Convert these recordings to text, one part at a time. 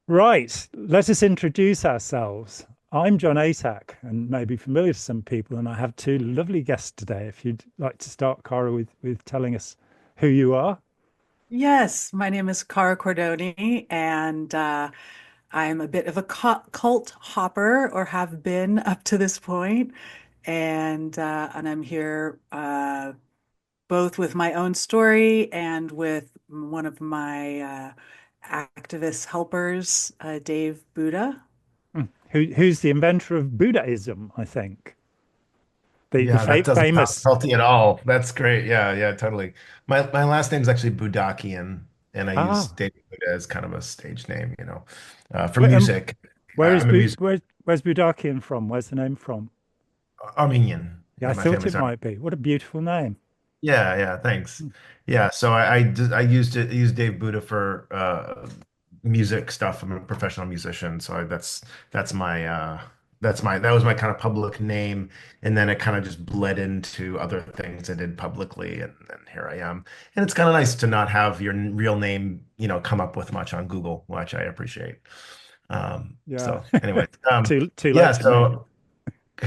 Right, let us introduce ourselves. I'm John Atack, and maybe familiar to some people, and I have two lovely guests today. If you'd like to start, Cara, with telling us who you are. Yes, my name is Cara Cordoni, and I'm a bit of a cult hopper, or have been up to this point, and I'm here both with my own story and with one of my activist helpers, Dave Booda. Who's the inventor of Buddhism, I think. The Yeah, that doesn't sound famous. salty at all. That's great. Yeah, yeah, totally. My last name's actually Budakian, and I use Ah, David Buddha as kind of a stage name, for where, music. I'm a music where's Budakian from? Where's the name from? Armenian. Yeah, I My thought it family's might Armenian. be. What a beautiful name. Yeah, yeah, thanks. Yeah, so I used Dave Buddha for music stuff. I'm a professional musician, so that's my that was my kind of public name, and then it kind of just bled into other things I did publicly, and then here I am. And it's kind of nice to not have your real name, come up with much on Google, which I appreciate. Yeah, So anyway, too yeah, late for me.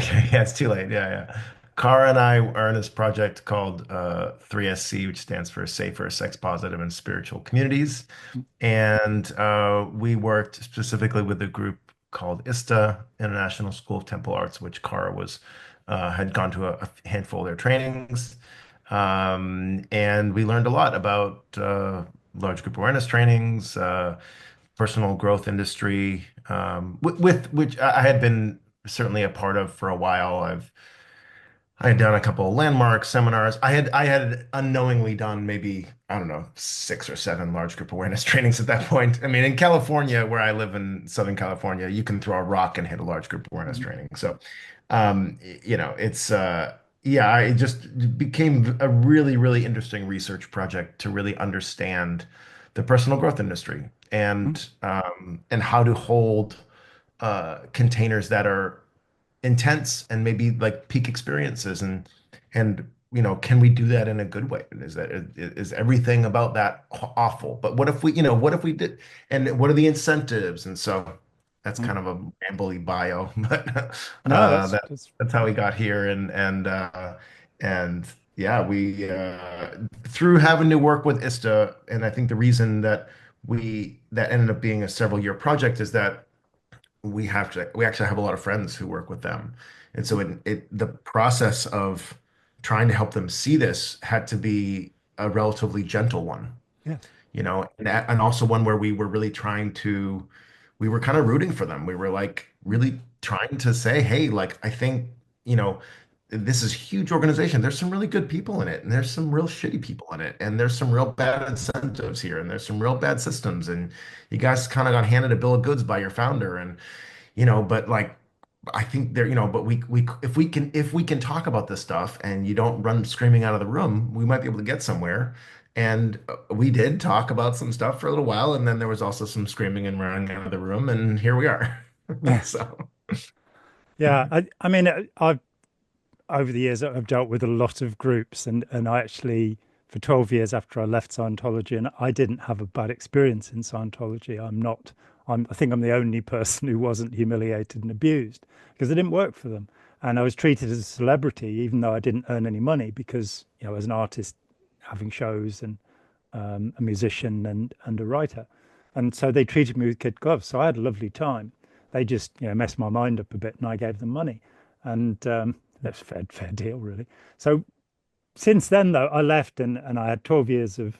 so yeah, it's too late. Yeah, yeah. Cara and I are in this project called 3SC, which stands for Safer, Sex Positive, and Spiritual Communities. And we worked specifically with a group called ISTA, International School of Temple Arts, which Cara was had gone to a handful of their trainings. And we learned a lot about large group awareness trainings, personal growth industry, with which I had been certainly a part of for a while. I had done a couple of landmark seminars. I had unknowingly done maybe, I don't know, 6 or 7 large group awareness trainings at that point. I mean, in California, where I live in Southern California, you can throw a rock and hit a large group awareness training. So, it's yeah, it just became a really, really interesting research project to really understand the personal growth industry and how to hold containers that are intense and maybe like peak experiences and can we do that in a good way? Is everything about that awful? But what if we did, and what are the incentives? And so that's kind of a rambly bio, but No, that's how we got here. And yeah, we through having to work with ISTA, and I think the reason that that ended up being a several year project is that we actually have a lot of friends who work with them. And so the process of trying to help them see this had to be a relatively gentle one, yeah. and also one where we were kind of rooting for them. We were like really trying to say, hey, like, I think, you know, this is a huge organization. There's some really good people in it, and there's some real shitty people in it, and there's some real bad incentives here, and there's some real bad systems. And you guys kind of got handed a bill of goods by your founder. And but like I think there, but we if we can talk about this stuff and you don't run screaming out of the room, we might be able to get somewhere. And we did talk about some stuff for a little while, and then there was also some screaming and running out of the room, and here we are. Yeah. So, Yeah, I mean, I've over the years I've dealt with a lot of groups, and I actually for 12 years after I left Scientology, and I didn't have a bad experience in Scientology. I think I'm the only person who wasn't humiliated and abused because it didn't work for them, and I was treated as a celebrity even though I didn't earn any money because as an artist having shows and a musician and a writer, and so they treated me with kid gloves. So I had a lovely time. They just messed my mind up a bit, and I gave them money, and that's fair deal, really. So since then, though, I left and I had 12 years of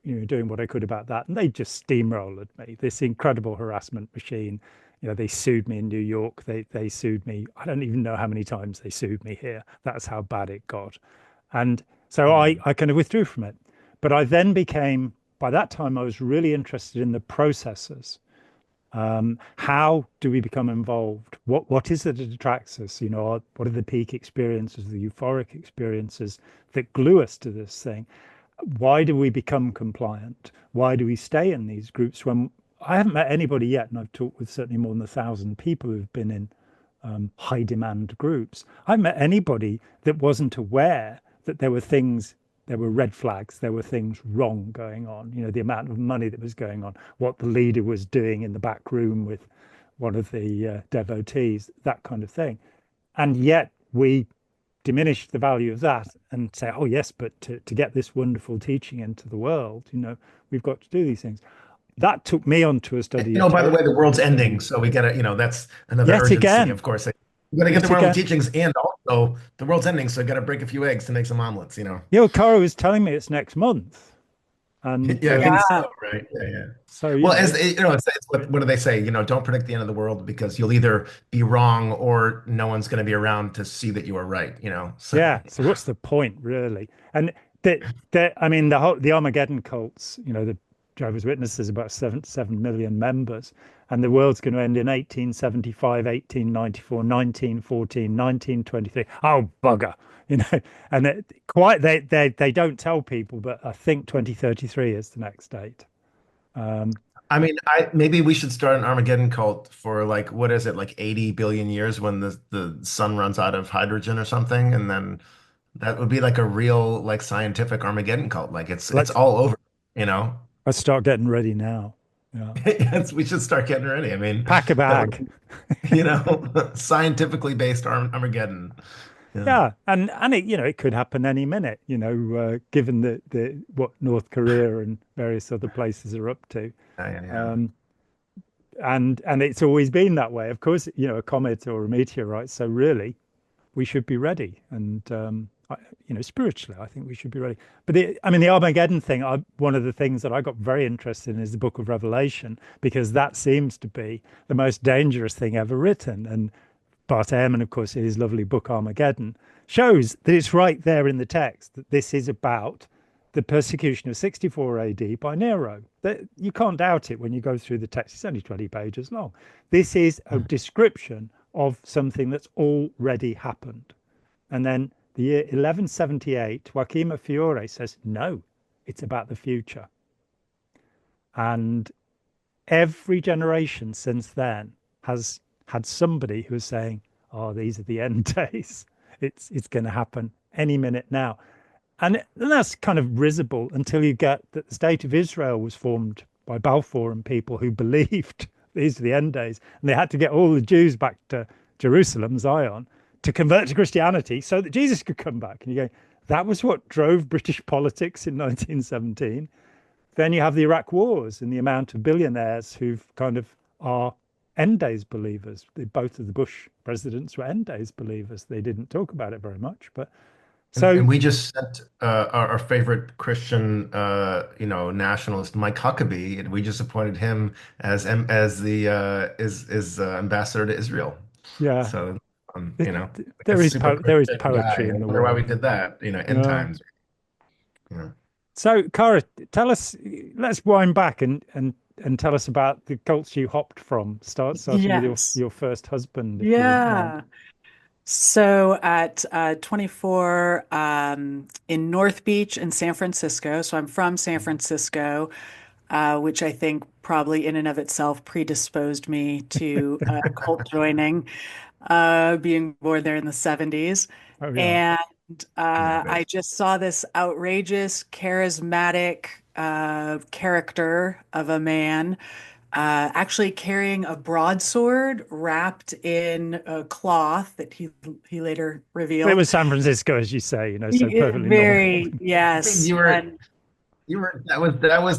doing what I could about that, and they just steamrolled me. This incredible harassment machine. They sued me in New York. They sued me. I don't even know how many times they sued me here. That's how bad it got. And so I kind of withdrew from it. But I then became, by that time, I was really interested in the processes. How do we become involved? What is it that attracts us? What are the peak experiences, the euphoric experiences that glue us to this thing? Why do we become compliant? Why do we stay in these groups when I haven't met anybody yet, and I've talked with certainly more than 1,000 people who've been in high demand groups. I haven't met anybody that wasn't aware that there were things there were red flags, there were things wrong going on, the amount of money that was going on, what the leader was doing in the back room with one of the devotees, that kind of thing. And yet we diminish the value of that and say, oh, yes, but to get this wonderful teaching into the world, we've got to do these things. That took me on to a study of By the way, Torah. the world's ending, so we gotta, that's another Yet urgency, again, of course. We gotta get the yet wonderful again. teachings, and also the world's ending, so we gotta break a few eggs to make some omelets. Cara was telling me it's next month. And Yeah, I think Yeah. so, right? Yeah, yeah. so, Well, as it's what do they say? Don't predict the end of the world because you'll either be wrong or no one's going to be around to see that you are right. So yeah. So what's the point, really? And I mean, the Armageddon cults, the Jehovah's Witnesses, about 7 million members, and the world's going to end in 1875, 1894, 1914, 1923. Oh, bugger. And they don't tell people, but I think 2033 is the next date. I mean, I maybe we should start an Armageddon cult for like what is it, like 80 billion years when the sun runs out of hydrogen or something, and then that would be like a real like scientific Armageddon cult. Like it's Let's all over, you know. let's start getting ready now. Yeah. We should start getting ready. I mean, Pack a that bag. would, scientifically based Armageddon. Yeah. Yeah, and it could happen any minute, given the what North Korea and various other places are up to. Yeah, yeah, yeah. Um, and it's always been that way. Of course, a comet or a meteorite. So really, we should be ready. And spiritually, I think we should be ready. But I mean, the Armageddon thing. One of the things that I got very interested in is the Book of Revelation, because that seems to be the most dangerous thing ever written. And Bart Ehrman, of course, in his lovely book Armageddon, shows that it's right there in the text that this is about the persecution of 64 AD by Nero. That you can't doubt it when you go through the text. It's only 20 pages long. This is a description of something that's already happened. And then the year 1178, Joachim Fiore says, no, it's about the future. And every generation since then has had somebody who was saying, oh, these are the end days. It's going to happen any minute now. And that's kind of risible until you get that the state of Israel was formed by Balfour and people who believed these are the end days. And they had to get all the Jews back to Jerusalem, Zion, to convert to Christianity so that Jesus could come back. And you go, that was what drove British politics in 1917. Then you have the Iraq wars and the amount of billionaires who've kind of are end days believers. Both of the Bush presidents were end days believers. They didn't talk about it very much, but And so we just sent our favorite Christian, nationalist, Mike Huckabee, and we just appointed him as the is ambassador to Israel. yeah, So, like a there is super there is Christian guy. poetry I in the wonder why we world. did that. End Yeah. times. Yeah. So, Cara, tell us. Let's wind back and tell us about the cults you hopped from. Starting with Yes. your first husband, if you wouldn't mind. Yeah. So at 24 in North Beach in San Francisco. So I'm from San Francisco, which I think probably in and of itself predisposed me to cult joining, being born there in the 70s. Oh yeah. And Yeah, I bet. I just saw this outrageous, charismatic character of a man actually carrying a broadsword wrapped in a cloth that he later But it revealed. was San Francisco, as you say, so perfectly normal. Very, yes. And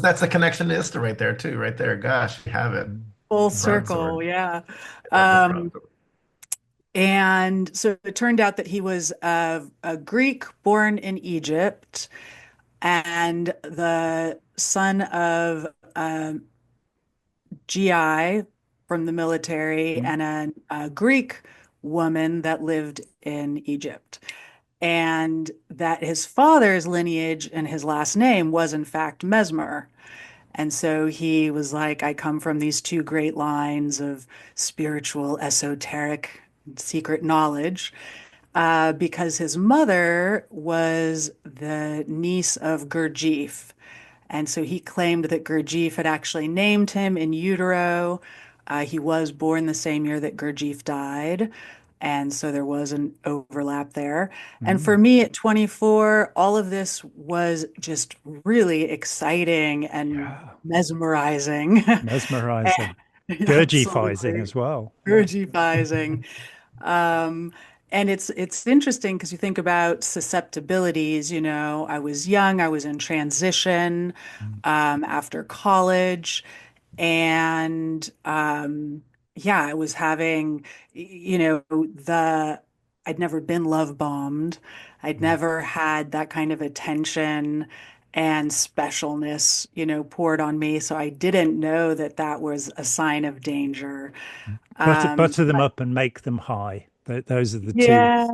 That's a connection to ISTA right there too, right there. Gosh, you have it. full circle, Broadsword. yeah. Love the Um, broadsword. and so it turned out that he was a Greek born in Egypt and the son of GI from the military Mm. and a Greek woman that lived in Egypt. And that his father's lineage and his last name was, in fact, Mesmer. And so he was like, I come from these two great lines of spiritual, esoteric, secret knowledge, because his mother was the niece of Gurdjieff. And so he claimed that Gurdjieff had actually named him in utero. He was born the same year that Gurdjieff died. And so there was an overlap there. And Mm. for me at 24, all of this was just really exciting and Yeah. mesmerizing. Mesmerizing. Gurdjieffizing Absolutely. as well. Yeah. Urgifying. Um, and it's interesting because you think about susceptibilities, I was young, I was in transition Mm. after college, and yeah, I was having, the I'd never been love bombed. I'd Mm. never had that kind of attention and specialness, poured on me. So I didn't know that that was a sign of danger. Butter them But up and make them high. Those are the two. yeah,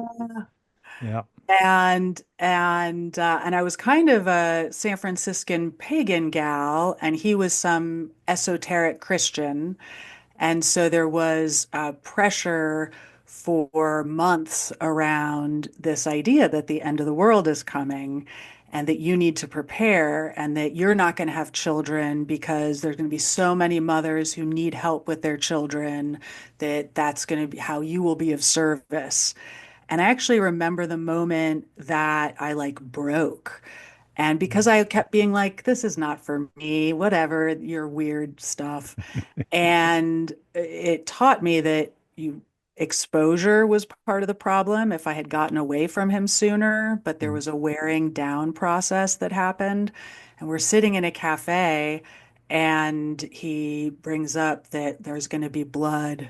Yeah. and I was kind of a San Franciscan pagan gal, and he was some esoteric Christian. And so there was pressure for months around this idea that the end of the world is coming and that you need to prepare and that you're not going to have children because there's going to be so many mothers who need help with their children that that's going to be how you will be of service. And I actually remember the moment that I like broke. And because I kept being like, this is not for me, whatever, your weird stuff. And it taught me that exposure was part of the problem if I had gotten away from him sooner, but there Mm. was a wearing down process that happened. And we're sitting in a cafe, and he brings up that there's going to be blood,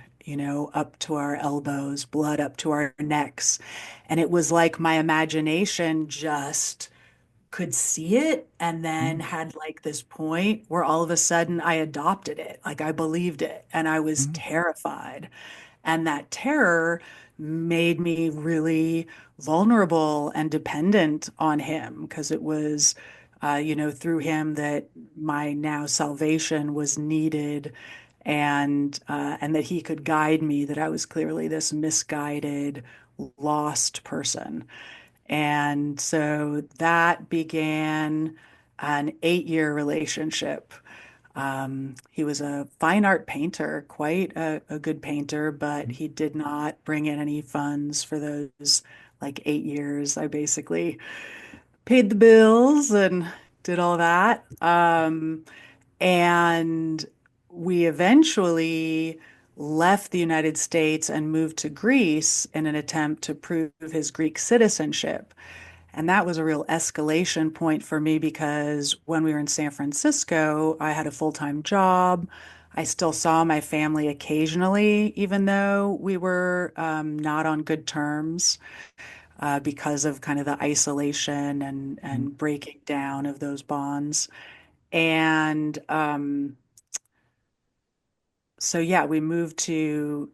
up to our elbows, blood up to our necks. And it was like my imagination just could see it and then Mm. had like this point where all of a sudden I adopted it. Like I believed it and I was Mm. terrified. And that terror made me really vulnerable and dependent on him because it was, through him that my now salvation was needed and that he could guide me, that I was clearly this misguided, lost person. And so that began an 8-year relationship. He was a fine art painter, quite a good painter, but Mm. he did not bring in any funds for those like 8 years. I basically paid the bills and did all that. And we eventually left the United States and moved to Greece in an attempt to prove his Greek citizenship. And that was a real escalation point for me because when we were in San Francisco, I had a full-time job. I still saw my family occasionally, even though we were not on good terms because of kind of the isolation Mm. and breaking down of those bonds. And so yeah, we moved to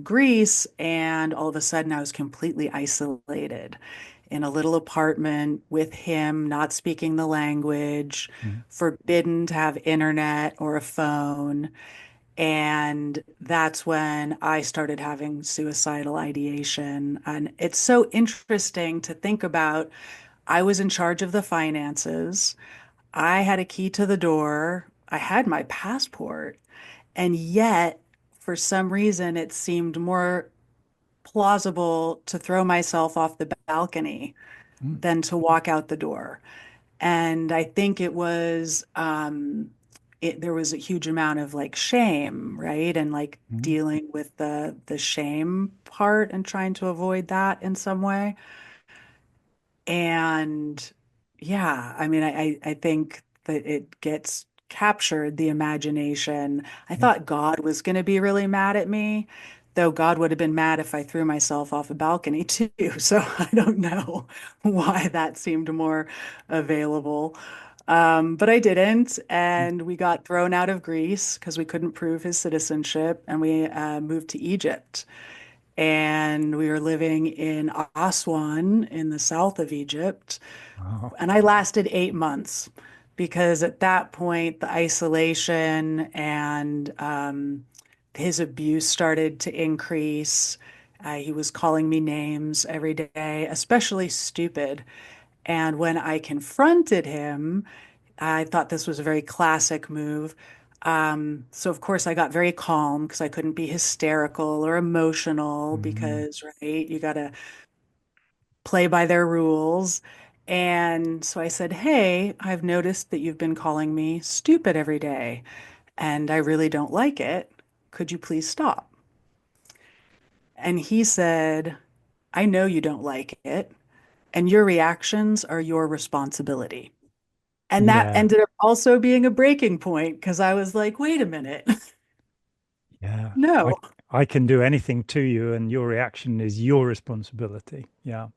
Greece, and all of a sudden I was completely isolated in a little apartment with him, not speaking the language, Mm. forbidden to have internet or a phone. And that's when I started having suicidal ideation. And it's so interesting to think about. I was in charge of the finances. I had a key to the door. I had my passport. And yet, for some reason, it seemed more plausible to throw myself off the balcony Mm. than to walk out the door. And I think there was a huge amount of like shame, right? And like Mm. dealing with the shame part and trying to avoid that in some way. And yeah, I mean, I think that it gets captured the imagination. I Yeah. thought God was going to be really mad at me, though God would have been mad if I threw myself off a balcony too. So I don't know why that seemed more available. But I didn't, Mm. and we got thrown out of Greece because we couldn't prove his citizenship, and we moved to Egypt. And we were living in Aswan in the south of Egypt. Wow. And I lasted 8 months because at that point, the isolation and his abuse started to increase. He was calling me names every day, especially stupid. And when I confronted him, I thought this was a very classic move. So of course I got very calm because I couldn't be hysterical or emotional Mm, because, right, you got to play by their rules. And so I said, "Hey, I've noticed that you've been calling me stupid every day, and I really don't like it. Could you please stop?" And he said, "I know you don't like it, and your reactions are your responsibility." And that yeah, ended up also being a breaking point because I was like, wait a minute. yeah. No. I can do anything to you, and your reaction is your responsibility. Yeah.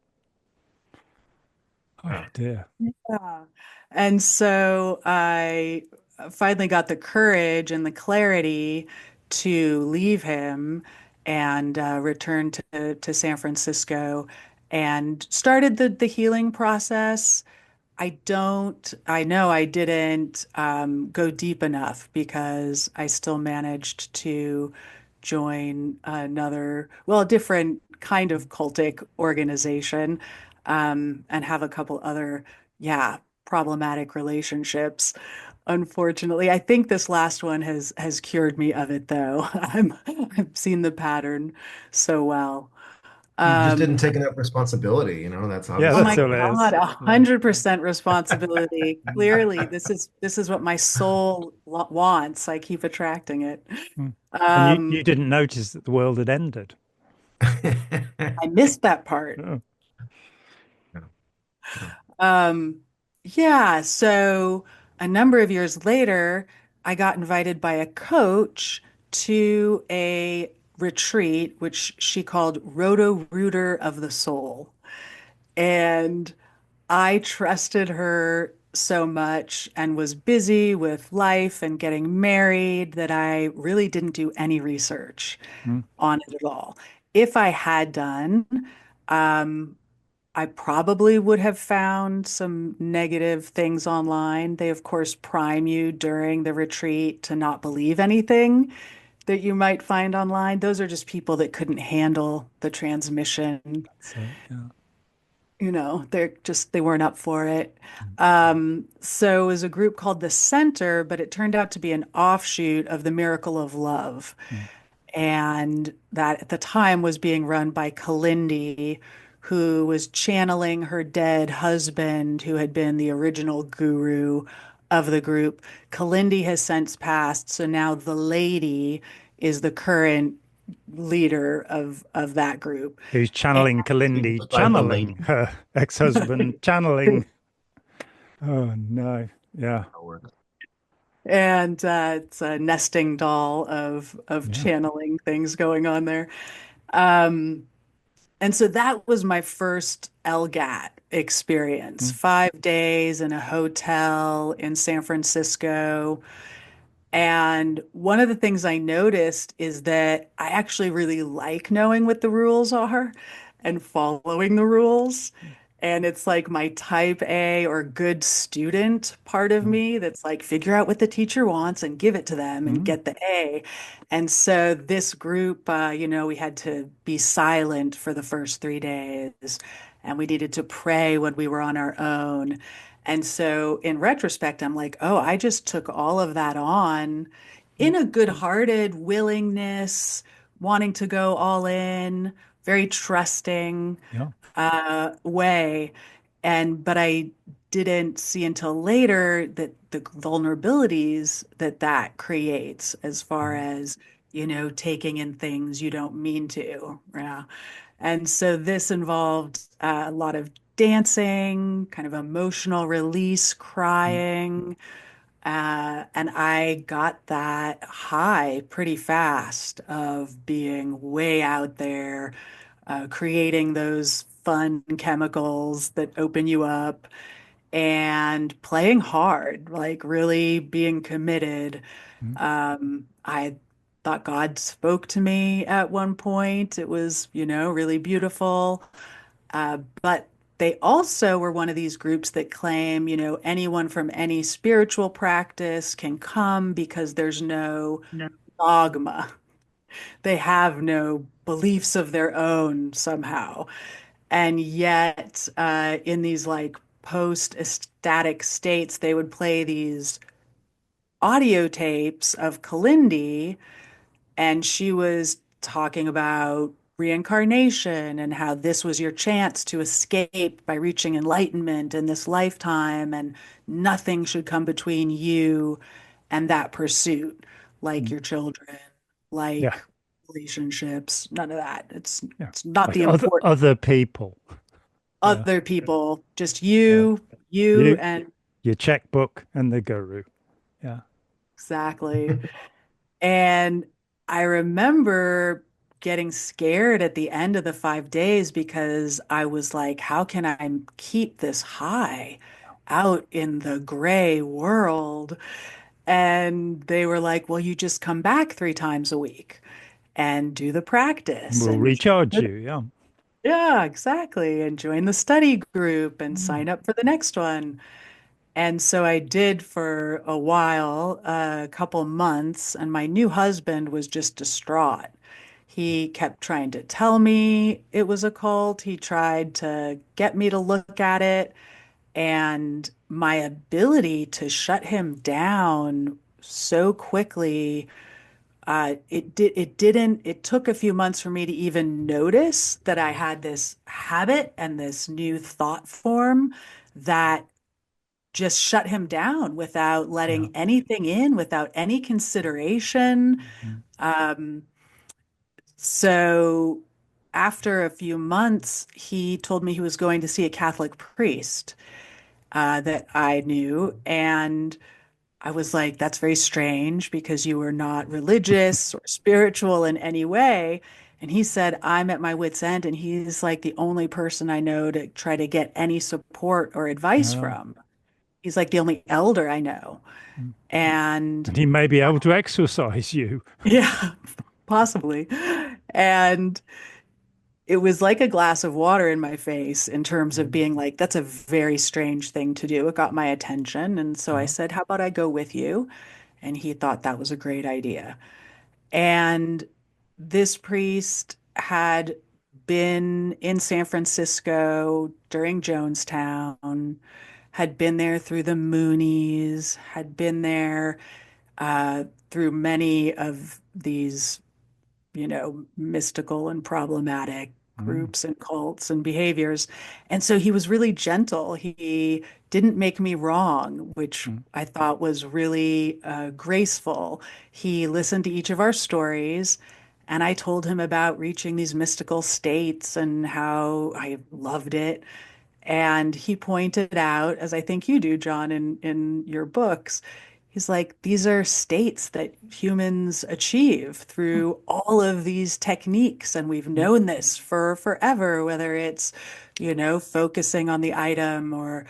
Oh Yeah. dear. Yeah. And so I finally got the courage and the clarity to leave him and return to San Francisco and started the healing process. I know I didn't go deep enough because I still managed to join another, well, a different kind of cultic organization, and have a couple other, yeah, problematic relationships. Unfortunately, I think this last one has cured me of it though. I've seen the pattern so well. You just Um, didn't take enough responsibility, that's Yeah, Oh obviously my that's all the it God, is. a Yeah. 100% responsibility. Clearly, this is what my soul wants. I keep attracting it. Mm. And you Um, didn't notice that the world had ended. I missed that part. Oh. Yeah, yeah. Um, yeah, so a number of years later, I got invited by a coach to a retreat, which she called Roto-Rooter of the Soul. And I trusted her so much and was busy with life and getting married that I really didn't do any research Mm. on it at all. If I had done, um, I probably would have found some negative things online. They, of course, prime you during the retreat to not believe anything that you might find online. Those are just people that couldn't handle the transmission. That's it. Yeah. They weren't up for it. Mm. So it was a group called the Center, but it turned out to be an offshoot of the Miracle of Love. Mm. And that at the time was being run by Kalindi, who was channeling her dead husband, who had been the original guru of the group. Kalindi has since passed, so now the lady is the current leader of that group. Who's And channeling So you Kalindi, describe the lady. channeling her ex-husband, channeling. Oh no. Yeah. How it works. it's a nesting doll of Yeah. channeling things going on there. Um, and so that was my first LGAT experience. Mm. 5 days in a hotel in San Francisco. And one of the things I noticed is that I actually really like knowing what the rules are and following the rules. And it's like my type A or good student part of Mm. me that's like, figure out what the teacher wants and give it to them and Mm. get the A. And so this group, we had to be silent for the first 3 days and we needed to pray when we were on our own. And so in retrospect, I'm like, oh, I just took all of that on Mm. in a good-hearted willingness, wanting to go all in, very trusting Yeah. way. But I didn't see until later that the vulnerabilities that creates as far Mm. as, taking in things you don't mean to. Yeah. And so this involved a lot of dancing, kind of emotional release, Mm. crying. And I got that high pretty fast of being way out there, creating those fun chemicals that open you up and playing hard, like really being committed. Mm. I thought God spoke to me at one point. It was, really beautiful. But they also were one of these groups that claim, anyone from any spiritual practice can come because there's no No. dogma. They have no beliefs of their own somehow. And yet, in these like post-ecstatic states, they would play these audio tapes of Kalindi, and she was talking about reincarnation and how this was your chance to escape by reaching enlightenment in this lifetime, and nothing should come between you and that pursuit, like Mm. your children, Yeah. like relationships, none of that. Yeah. It's not Like the important other people. Yeah. other people, just Yeah. you You, and your checkbook and the guru. Yeah. exactly. And I remember getting scared at the end of the 5 days because I was like, how can I keep this high out in the gray world? And they were like, well, you just come back 3 times a week and do the practice Will and recharge you. Yeah. yeah, exactly. And join the study group and Mm. sign up for the next one. And so I did for a while, a couple months, and my new husband was just distraught. He kept trying to tell me it was a cult. He tried to get me to look at it, and my ability to shut him down so quickly, it took a few months for me to even notice that I had this habit and this new thought form that just shut him down without Yeah. letting anything in, without any consideration. Mhm. Um, so after a few months, he told me he was going to see a Catholic priest that I knew. And I was like, that's very strange because you were not religious or spiritual in any way. And he said, I'm at my wit's end. And he's like the only person I know to try to get any support or advice Yeah. from. He's like the only elder I know. Mm. And And he may be able to exorcise you. yeah, possibly. And it was like a glass of water in my face in terms of Mm. being like, that's a very strange thing to do. It got my attention. And so I Yeah. said, how about I go with you? And he thought that was a great idea. And this priest had been in San Francisco during Jonestown, had been there through the Moonies, had been there through many of these, mystical and problematic Mm. groups and cults and behaviors. And so he was really gentle. He didn't make me wrong, which Mm. I thought was really graceful. He listened to each of our stories. And I told him about reaching these mystical states and how I loved it. And he pointed out, as I think you do, John, in your books, he's like, these are states that humans achieve Mm. through all of these techniques. And we've Mm. known this for forever, whether it's, focusing on the item or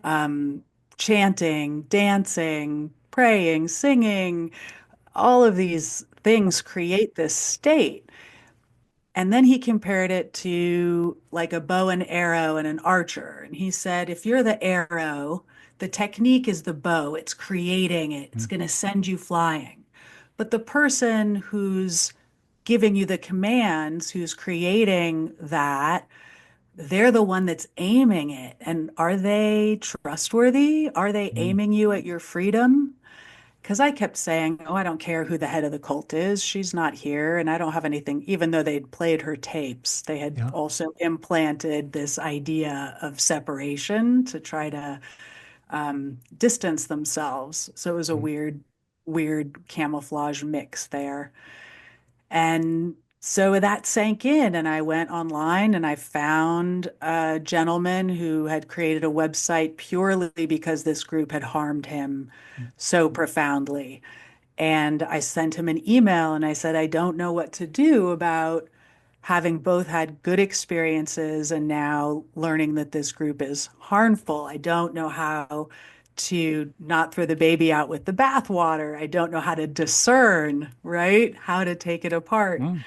um, chanting, dancing, praying, singing, all of these things create this state. And then he compared it to like a bow and arrow and an archer. And he said, if you're the arrow, the technique is the bow, it's creating it, it's Mm. going to send you flying. But the person who's giving you the commands, who's creating that, they're the one that's aiming it. And are they trustworthy? Are they Mm. aiming you at your freedom? Because I kept saying, oh, I don't care who the head of the cult is. She's not here. And I don't have anything, even though they'd played her tapes, they had Yeah. also implanted this idea of separation to try to distance themselves. So it was a Mm. weird camouflage mix there. And so that sank in, and I went online and I found a gentleman who had created a website purely because this group had harmed him Mm. so profoundly. And I sent him an email and I said, I don't know what to do about having both had good experiences and now learning that this group is harmful. I don't know how to not throw the baby out with the bathwater. I don't know how to discern, right? How to take it apart. Mm.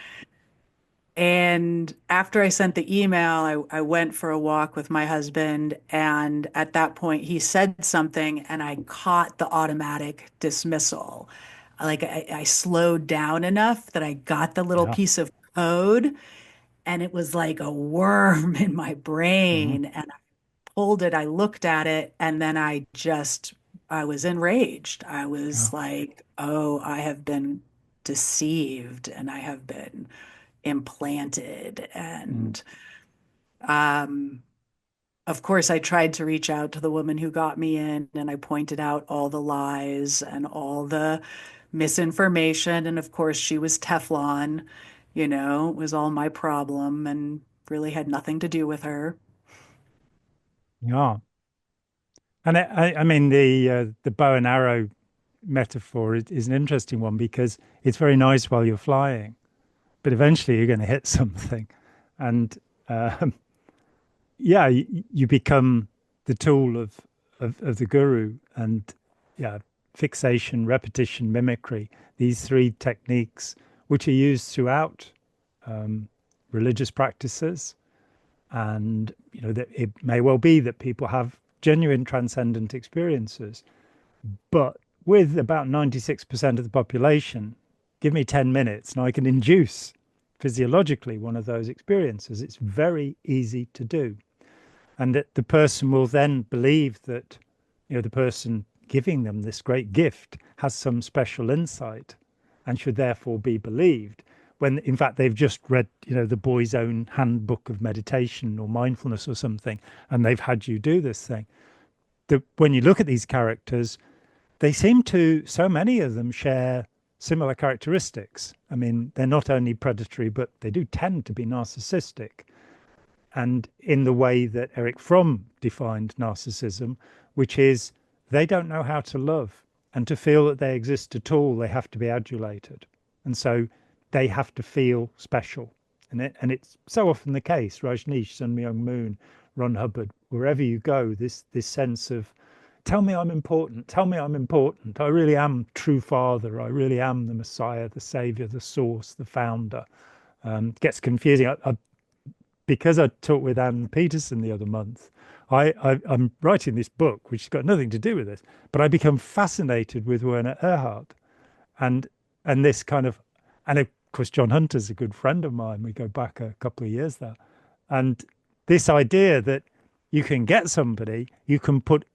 And after I sent the email, I went for a walk with my husband. And at that point, he said something, and I caught the automatic dismissal. Like I slowed down enough that I got the little Yeah. piece of code, and it was like a worm in my Mm. brain. And I pulled it, I looked at it, and then I just I was enraged. I was Yeah. like, oh, I have been deceived and I have been implanted. Mm. And um, of course, I tried to reach out to the woman who got me in, and I pointed out all the lies and all the misinformation. And of course, she was Teflon, it was all my problem and really had nothing to do with her. Yeah. And I mean, the bow and arrow metaphor is an interesting one because it's very nice while you're flying, but eventually you're going to hit something, and um, yeah, you become the tool of the guru, and yeah, fixation, repetition, mimicry. These three techniques, which are used throughout um, religious practices, and that it may well be that people have genuine transcendent experiences. But with about 96% of the population, give me 10 minutes and I can induce physiologically one of those experiences. It's very easy to do. And that the person will then believe that, the person giving them this great gift has some special insight and should therefore be believed. When in fact they've just read, the boy's own handbook of meditation or mindfulness or something, and they've had you do this thing. When you look at these characters, they seem to, so many of them share similar characteristics. I mean, they're not only predatory, but they do tend to be narcissistic. And in the way that Eric Fromm defined narcissism, which is they don't know how to love. And to feel that they exist at all, they have to be adulated. And so they have to feel special. And it's so often the case. Rajneesh, Sun Myung Moon, Ron Hubbard, wherever you go, this sense of tell me I'm important. Tell me I'm important. I really am true father. I really am the Messiah, the savior, the source, the founder. Gets confusing. Because I talked with Anne Peterson the other month, I'm writing this book, which has got nothing to do with this, but I become fascinated with Werner Erhard and this kind of, and of course John Hunter's a good friend of mine. We go back a couple of years there, and this idea that you can get somebody, you can put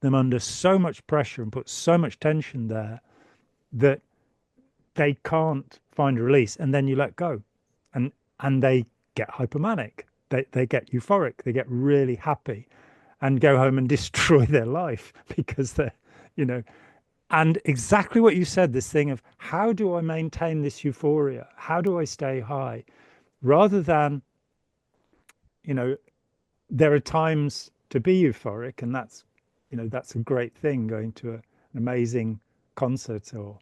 them under so much pressure and put so much tension there that they can't find a release, and then you let go, and they get hypomanic, they get euphoric, they get really happy, and go home and destroy their life because they're, you know. And exactly what you said, this thing of how do I maintain this euphoria? How do I stay high? Rather than, you know, there are times to be euphoric, and that's, that's a great thing, going to an amazing concert, or,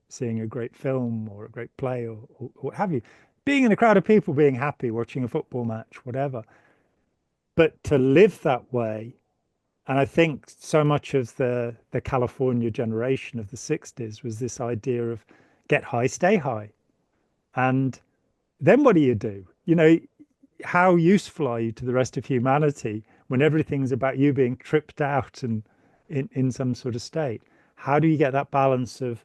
seeing a great film or a great play, or what have you. Being in a crowd of people, being happy, watching a football match, whatever. But to live that way, and I think so much of the California generation of the 60s was this idea of get high, stay high. And then what do you do? How useful are you to the rest of humanity when everything's about you being tripped out and in some sort of state? How do you get that balance of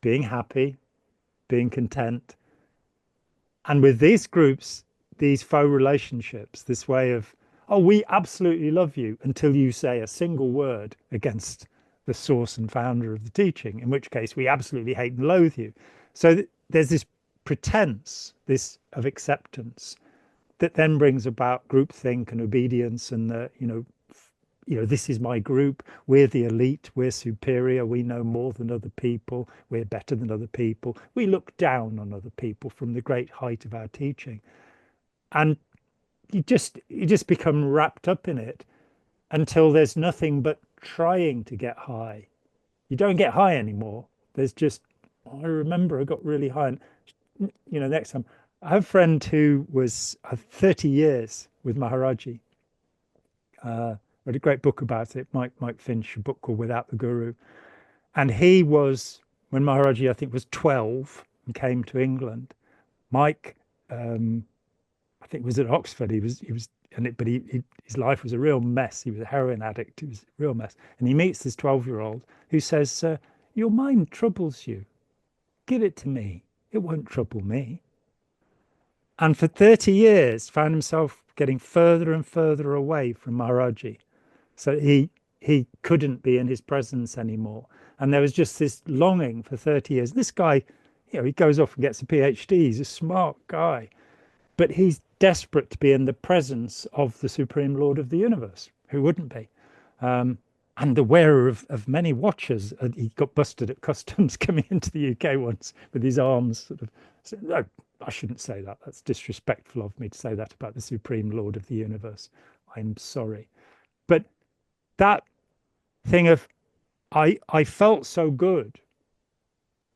being happy, being content? And with these groups, these faux relationships, this way of, oh, we absolutely love you until you say a single word against the source and founder of the teaching, in which case we absolutely hate and loathe you. So there's this pretense, this of acceptance, that then brings about groupthink and obedience, and the, this is my group, we're the elite, we're superior, we know more than other people, we're better than other people, we look down on other people from the great height of our teaching. And you just become wrapped up in it until there's nothing but trying to get high. You don't get high anymore. There's just, oh, I remember I got really high. And, next time, I have a friend who was 30 years with Maharaji. Read a great book about it, Mike Finch, a book called Without the Guru. And he was, when Maharaji, I think, was 12 and came to England, Mike, I think, was at Oxford. But his life was a real mess. He was a heroin addict. He was a real mess. And he meets this 12-year-old who says, your mind troubles you. Give it to me. It won't trouble me. And for 30 years, found himself getting further and further away from Maharaji. So he he couldn't be in his presence anymore. And there was just this longing for 30 years. This guy, he goes off and gets a PhD. He's a smart guy, but he's desperate to be in the presence of the Supreme Lord of the universe. Who wouldn't be? And the wearer of many watches. He got busted at customs coming into the UK once with his arms sort of. No, I shouldn't say that. That's disrespectful of me to say that about the Supreme Lord of the universe. I'm sorry. But that thing of, I felt so good.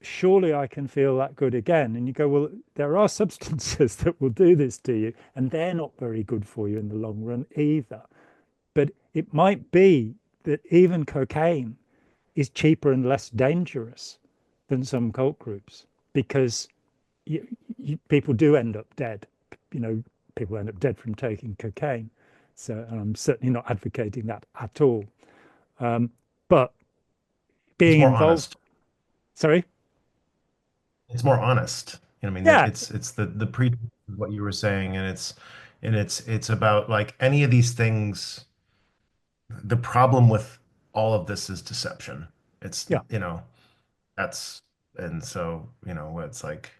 Surely I can feel that good again. And you go, well, there are substances that will do this to you, and they're not very good for you in the long run either. But it might be that even cocaine is cheaper and less dangerous than some cult groups because people do end up dead. People end up dead from taking cocaine. So I'm certainly not advocating that at all. But It's being more involved, honest. sorry, It's more honest. I mean, yeah, it's the pre what you were saying, and it's about like any of these things. The problem with all of this is deception. It's, yeah, that's, and so, it's like,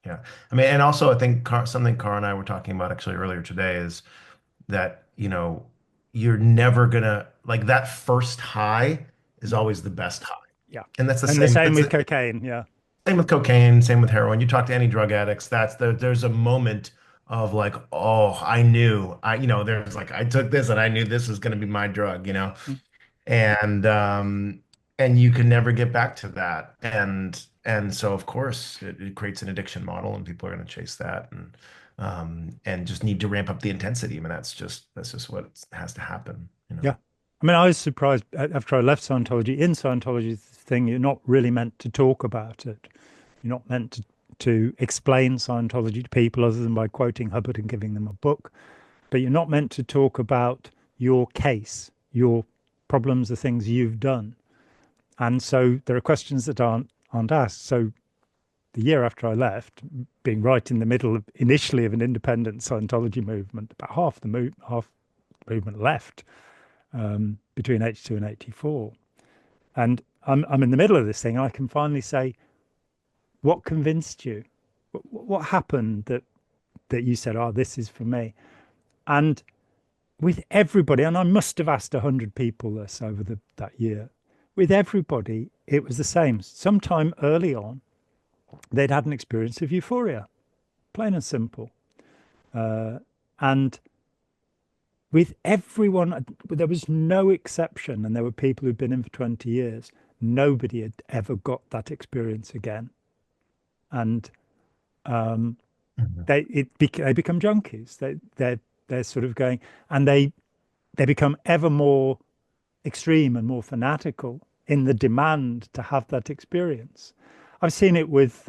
yeah. I mean, and also I think something Cara and I were talking about actually earlier today is that, you're never gonna like that first high is always the best high. yeah. And that's the And the same. same That's with the cocaine, yeah, same with cocaine, same with heroin. You talk to any drug addicts, there's a moment of like, oh, I knew, there's like, I took this and I knew this was going to be my drug. mm, And and you can never get back to that. And so of course it creates an addiction model and people are going to chase that and just need to ramp up the intensity. I mean, that's just what has to happen. yeah. I mean, I was surprised after I left Scientology. In Scientology, thing, you're not really meant to talk about it. You're not meant to explain Scientology to people other than by quoting Hubbard and giving them a book. But you're not meant to talk about your case, your problems, the things you've done. And so there are questions that aren't asked. So the year after I left, being right in the middle of initially of an independent Scientology movement, about half the movement left between 82 and 84. And I'm in the middle of this thing. And I can finally say, what convinced you? What happened that you said, oh, this is for me? And with everybody, and I must have asked 100 people this over that year, with everybody, it was the same. Sometime early on, they'd had an experience of euphoria, plain and simple. And with everyone, there was no exception, and there were people who'd been in for 20 years. Nobody had ever got that experience again. And Mhm. they become junkies. They're sort of going, and they become ever more extreme and more fanatical in the demand to have that experience. I've seen it with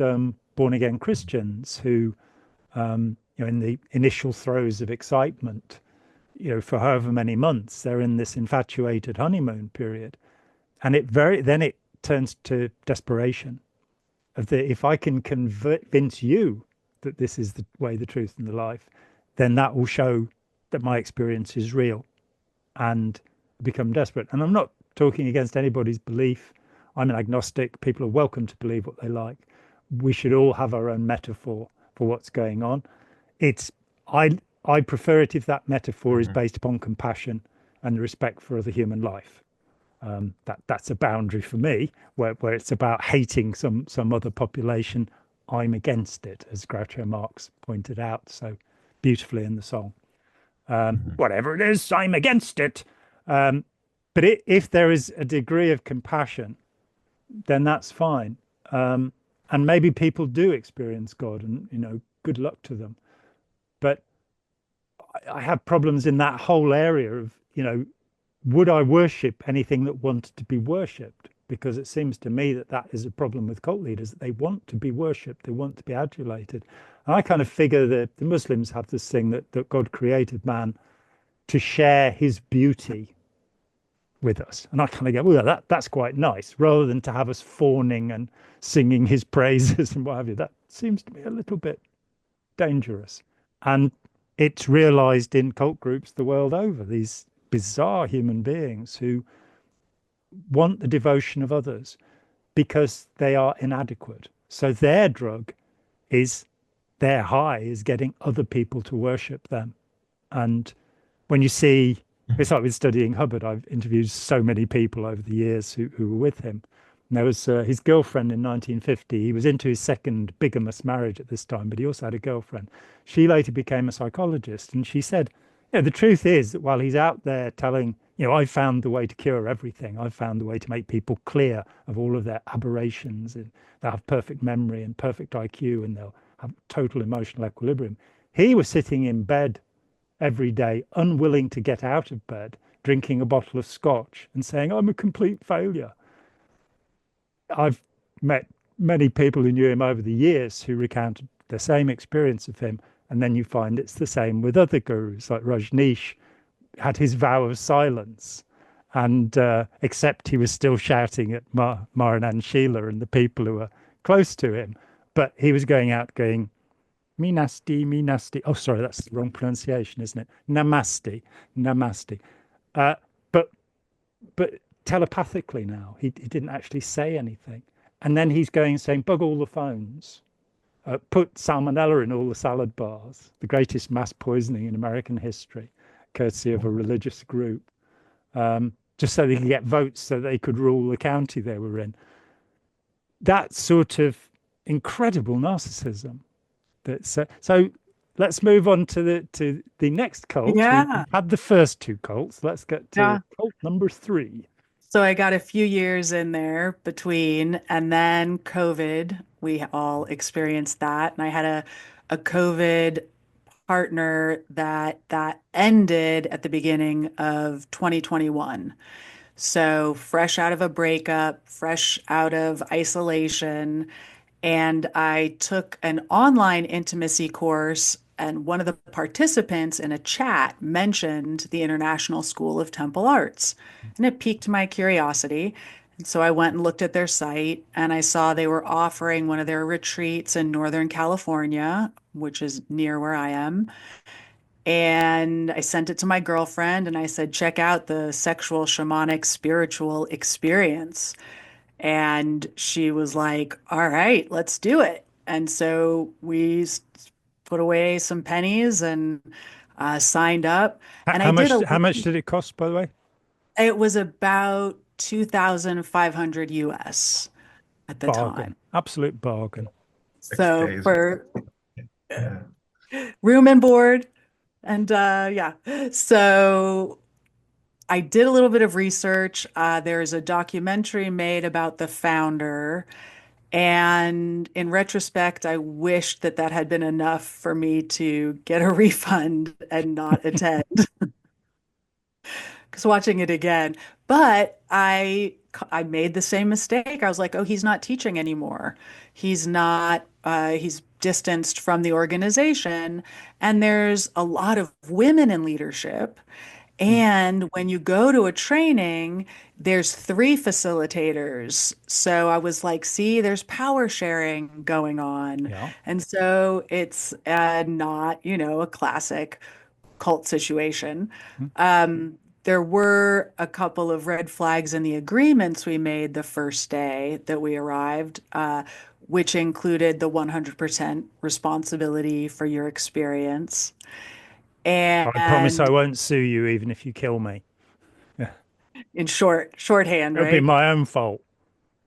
born again Christians who, in the initial throes of excitement, for however many months, they're in this infatuated honeymoon period, and then it turns to desperation. If I can convince you that this is the way, the truth, and the life, then that will show that my experience is real and become desperate. And I'm not talking against anybody's belief. I'm an agnostic. People are welcome to believe what they like. We should all have our own metaphor for what's going on. It's I I prefer it if that metaphor is Mhm. based upon compassion and respect for other human life. That's a boundary for me, where it's about hating some other population. I'm against it, as Groucho Marx pointed out so beautifully in the song. Mhm. Whatever it is, I'm against it. Um, but if there is a degree of compassion, then that's fine. And maybe people do experience God, and good luck to them. But I have problems in that whole area of, would I worship anything that wanted to be worshipped? Because it seems to me that that is a problem with cult leaders, that they want to be worshipped, they want to be adulated. And I kind of figure that the Muslims have this thing that God created man to share his beauty with us. And I kind of go, well, that's quite nice, rather than to have us fawning and singing his praises and what have you. That seems to me a little bit dangerous. And it's realized in cult groups the world over, these bizarre human beings who want the devotion of others because they are inadequate. So their drug is their high is getting other people to worship them. And when you see, it's like with studying Hubbard, I've interviewed so many people over the years who were with him. And there was his girlfriend in 1950. He was into his second bigamous marriage at this time, but he also had a girlfriend. She later became a psychologist, and she said, the truth is that while he's out there telling, I found the way to cure everything, I found the way to make people clear of all of their aberrations, and they'll have perfect memory and perfect IQ, and they'll have total emotional equilibrium. He was sitting in bed every day, unwilling to get out of bed, drinking a bottle of scotch and saying, I'm a complete failure. I've met many people who knew him over the years who recounted the same experience of him. And then you find it's the same with other gurus, like Rajneesh had his vow of silence. And except he was still shouting at Maranand Sheila and the people who were close to him. But he was going out going, me nasty, me nasty. Oh, sorry, that's the wrong pronunciation, isn't it? Namaste, namaste. Uh, but but telepathically now, he didn't actually say anything. And then he's going saying, bug all the phones, put salmonella in all the salad bars, the greatest mass poisoning in American history, courtesy of a religious group, just so they could get votes so they could rule the county they were in. That sort of incredible narcissism. That's so. Let's move on to the next cult. Yeah. We had the first two cults. Let's get to Yeah. cult number 3. So I got a few years in there between, and then COVID, we all experienced that. And I had a COVID partner that ended at the beginning of 2021. So fresh out of a breakup, fresh out of isolation. And I took an online intimacy course, and one of the participants in a chat mentioned the International School of Temple Arts, and it piqued my curiosity. And so I went and looked at their site, and I saw they were offering one of their retreats in Northern California, which is near where I am. And I sent it to my girlfriend, and I said, check out the sexual shamanic spiritual experience. And she was like, all right, let's do it. And so we put away some pennies and signed up. And I How did much? a, How much did it cost, by the way? it was about 2,500 US at the Bargain, time. absolute bargain. So days. for Yeah. room and board. And yeah, so I did a little bit of research. There's a documentary made about the founder. And in retrospect, I wish that that had been enough for me to get a refund and not attend. Because watching it again, but I made the same mistake. I was like, oh, he's not teaching anymore. He's not. He's distanced from the organization, and there's a lot of women in leadership. Mm. And when you go to a training, there's 3 facilitators. So I was like, see, there's power sharing going on. Yeah. And so it's not, a classic cult situation. Mm. There were a couple of red flags in the agreements we made the first day that we arrived, which included the 100% responsibility for your experience. I promise I And won't sue you even if you kill me. Yeah. in shorthand, It'll be right? my own fault.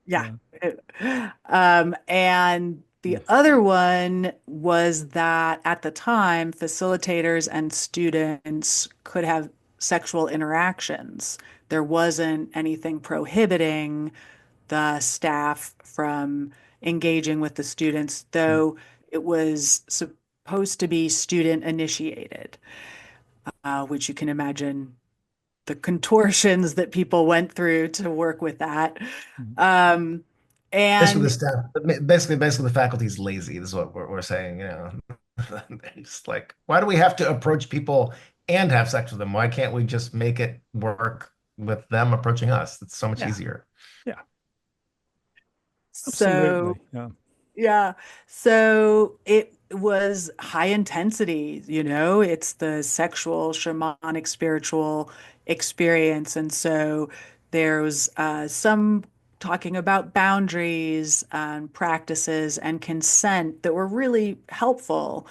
Yeah. Yeah. And the other one was that at the time, facilitators and students could have sexual interactions. There wasn't anything prohibiting the staff from engaging with the students, Mm. though it was supposed to be student initiated, which you can imagine the contortions that people went through to work with that. Mm. Um, Basically, the and staff, basically, the faculty's lazy. This is what we're saying. It's like, why do we have to approach people and have sex with them? Why can't we just make it work with them approaching us? It's so much yeah, easier. Yeah, so absolutely. Yeah. yeah, so it was high intensity, it's the sexual shamanic spiritual experience. And so There's some talking about boundaries and practices and consent that were really helpful,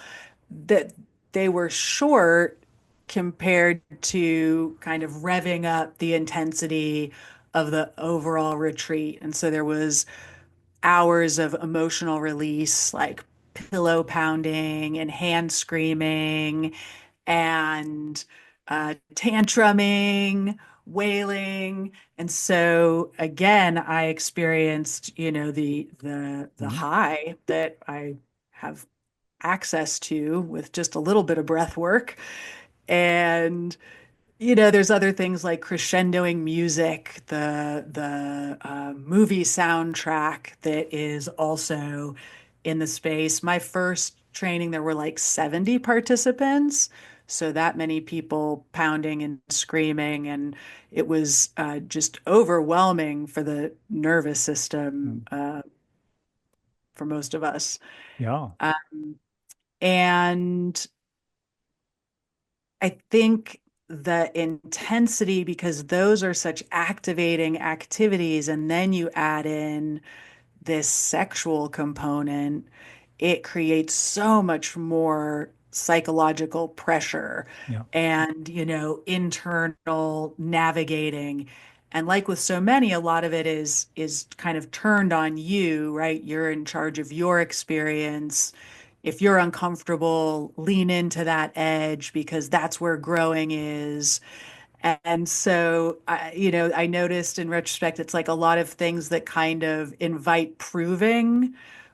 that they were short compared to kind of revving up the intensity of the overall retreat. And so there was hours of emotional release, like pillow pounding and hand screaming and tantruming, wailing. And so again, I experienced, the Mhm. high that I have access to with just a little bit of breath work. And there's other things like crescendoing music, the movie soundtrack that is also in the space. My first training, there were like 70 participants, so that many people pounding and screaming, and it was just overwhelming for the nervous system Mm. for most of us. Yeah. Um, and I think the intensity, because those are such activating activities, and then you add in this sexual component, it creates so much more psychological pressure Yeah. and, internal navigating. And like with so many, a lot of it is kind of turned on you, right? You're in charge of your experience. If you're uncomfortable, lean into that edge because that's where growing is. And so, I noticed in retrospect, it's like a lot of things that kind of invite proving,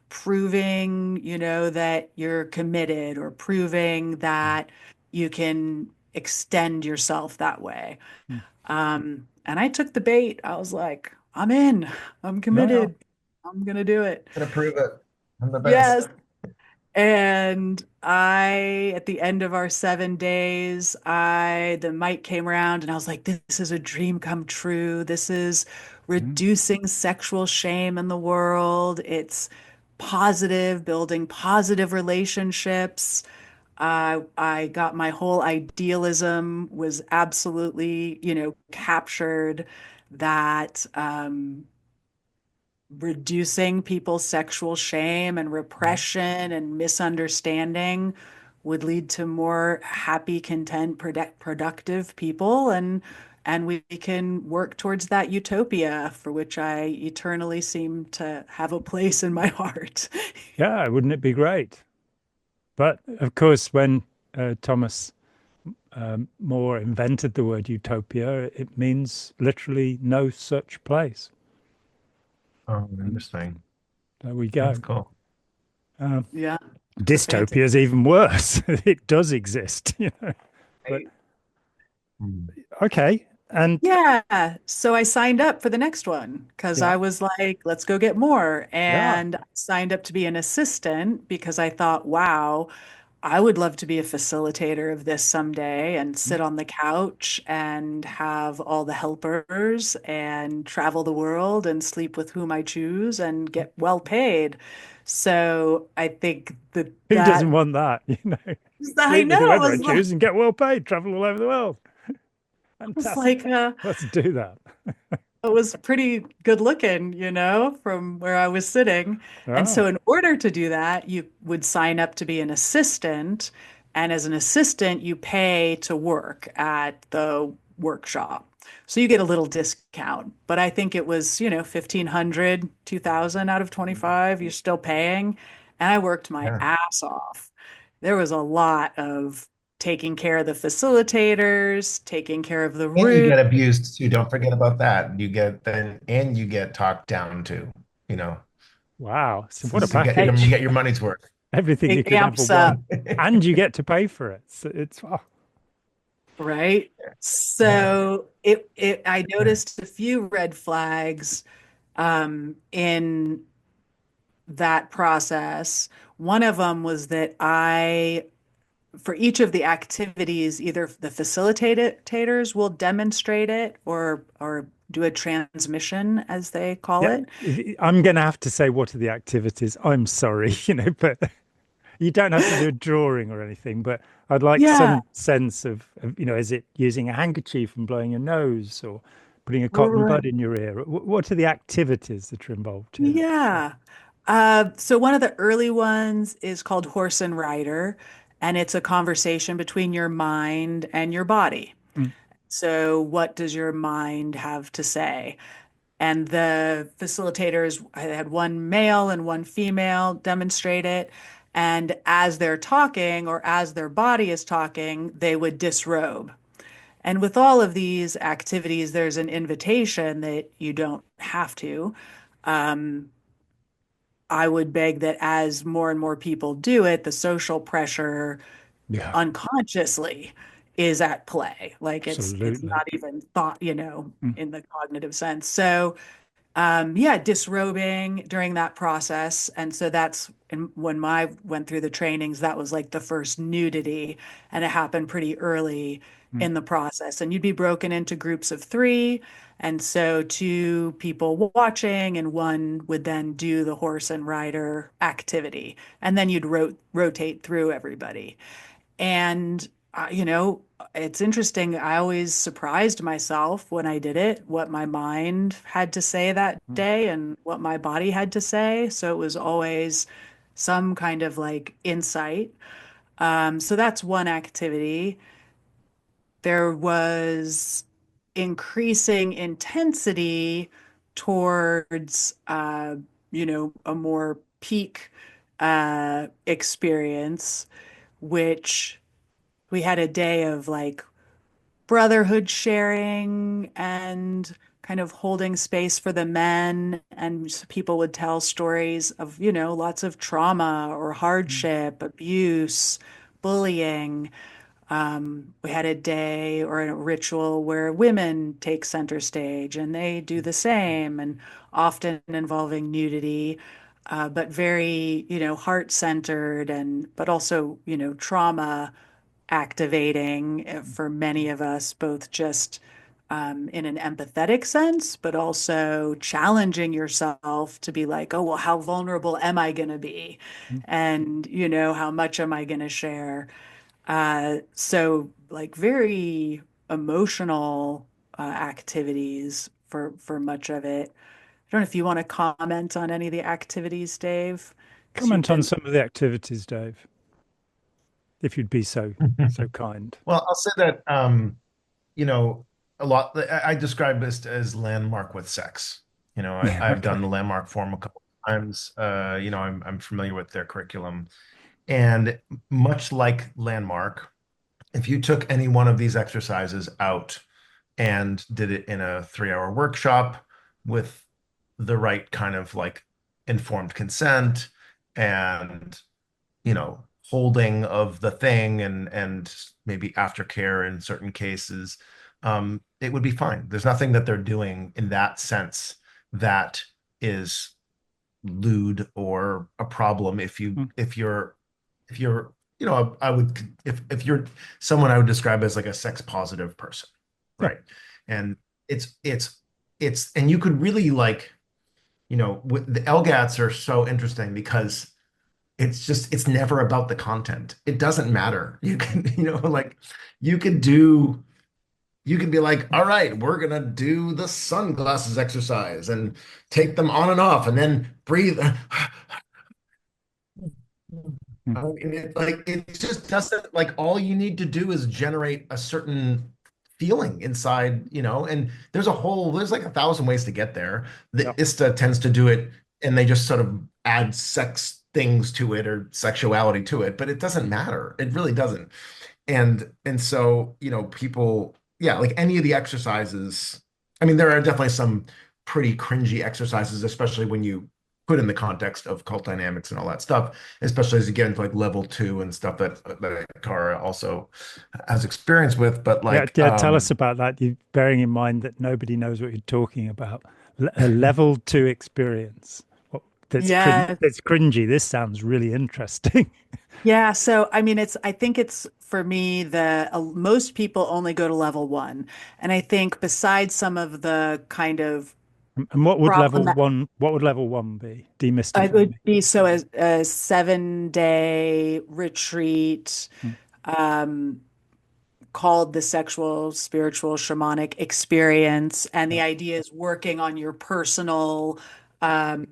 that you're committed or proving that you can extend yourself that way. Mm. And I took the bait. I was like, I'm in, I'm Yeah. Yeah. committed. I'm gonna do it. Gonna prove it. I'm the Yes. best. And at the end of our 7 days, the mic came around and I was like, this is a dream come true. This is Mm. reducing sexual shame in the world. It's positive, building positive relationships. I got my whole idealism was absolutely, captured that, reducing people's sexual shame and Mm. repression and misunderstanding would lead to more happy, content, productive people, and we can work towards that utopia for which I eternally seem to have a place in my heart. Yeah. Wouldn't it be great? But of course, when Thomas More invented the word utopia, it means literally no such place. Oh, And interesting. there we That's go. cool. Uh, Yeah, it's a Dystopia is even worse. It does exist, But Right. Hmm. okay. And Yeah, so I signed up for the next one because yeah, I was like, let's go get more. yeah. And I signed up to be an assistant because I thought, wow, I would love to be a facilitator of this someday and Mm. sit on the couch and have all the helpers and travel the world and sleep with whom I choose and get well paid. So I think that Who doesn't want that? I Sleep know, with I whoever I was like, choose and get well paid, travel all over the world. I was like, Fantastic. Let's do that. it was pretty good looking, from where I was sitting. And Oh, so, in order to do that, you would sign up to be an assistant. And as an assistant, you pay to work at the workshop. So you get a little discount. But I think it was, 1,500, 2,000 out of Mm. 25. You're still paying. And I worked my Yeah. ass off. There was a lot of taking care of the facilitators, taking care of the And you room. get abused too. Don't forget about that. And you get talked down to, you know. wow. So So what a you package. get your money's worth. Everything you It could ever amps up. want. And you get to pay for it. So it's, oh, Right? Yeah. So I noticed a few red flags in that process. One of them was that for each of the activities, either the facilitators will demonstrate it or do a transmission, as they call yeah. it. I'm going to have to say, what are the activities? I'm sorry, but you don't have to do a drawing or anything, but I'd like Yeah. some sense of, is it using a handkerchief and blowing your nose or putting a cotton Right. bud in your ear? What are the activities that are involved here? Yeah. So one of the early ones is called Horse and Rider, and it's a conversation between your mind and your body. Mm, So what does your mind have to say? And the facilitators, I had one male and one female demonstrate it. And as they're talking or as their body is talking, they would disrobe. And with all of these activities, there's an invitation that you don't have to. Um, I would beg that as more and more people do it, the social pressure yeah, unconsciously is at play. Like it's absolutely. not even thought, Mm, in the cognitive sense. So yeah, disrobing during that process. And so that's when I went through the trainings, that was like the first nudity, and it happened pretty early mm, in the process. And you'd be broken into groups of three. And so two people watching, and one would then do the horse and rider activity. And then you'd rotate through everybody. And, it's interesting. I always surprised myself when I did it, what my mind had to say that mm. day and what my body had to say. So it was always some kind of like insight. So that's one activity. There was increasing intensity towards, a more peak experience, which we had a day of like brotherhood sharing and kind of holding space for the men. And people would tell stories of, lots of trauma or Mm. hardship, abuse, bullying. We had a day or a ritual where women take center stage and they do the same, and often involving nudity, but very, heart-centered and but also, trauma activating for many of us, both just in an empathetic sense, but also challenging yourself to be like, oh, well, how vulnerable am I going to be? Mm. And, how much am I going to share? So, like, very emotional activities for much of it. I don't know if you want to comment on any of the activities, Dave, because you've Comment on been. some of the activities, Dave, if you'd be so kind. Well, I'll say that you know, a lot. I describe this as landmark with sex. Yeah, I've done the okay. landmark forum a couple of times. I'm familiar with their curriculum, and much like landmark, if you took any one of these exercises out and did it in a 3 hour workshop with the right kind of like informed consent and holding of the thing and maybe aftercare in certain cases, it would be fine. There's nothing that they're doing in that sense that is lewd or a problem Mm, if you're I would if you're someone I would describe as like a sex positive person, yeah. right? And it's it's and you could really like the LGATs are so interesting because it's never about the content. It doesn't matter. You can, like you could do, you could be like, all right, we're gonna do the sunglasses exercise and take them on and off and then breathe. Mm, I mean, like it just doesn't like all you need to do is generate a certain feeling inside, and there's like 1,000 ways to get there. yeah. The ISTA tends to do it and they just sort of add sex things to it or sexuality to it, but it doesn't matter. It really doesn't. And so, people, yeah, like any of the exercises, I mean, there are definitely some pretty cringy exercises, especially when you put in the context of cult dynamics and all that stuff, especially as you get into like level two and stuff that Cara also has experience with. But Yeah, like, yeah, tell us about that. You bearing in mind that nobody knows what you're talking about. A level two experience. What, Yeah. that's cringy. This sounds really interesting. Yeah, so I mean, I think it's for me most people only go to level one, and I think besides some of the kind of And problem that what would level one be? it Demystify would me. be, so a 7-day retreat, Mm, um, called the sexual, spiritual, shamanic experience. And the idea is working on your personal um,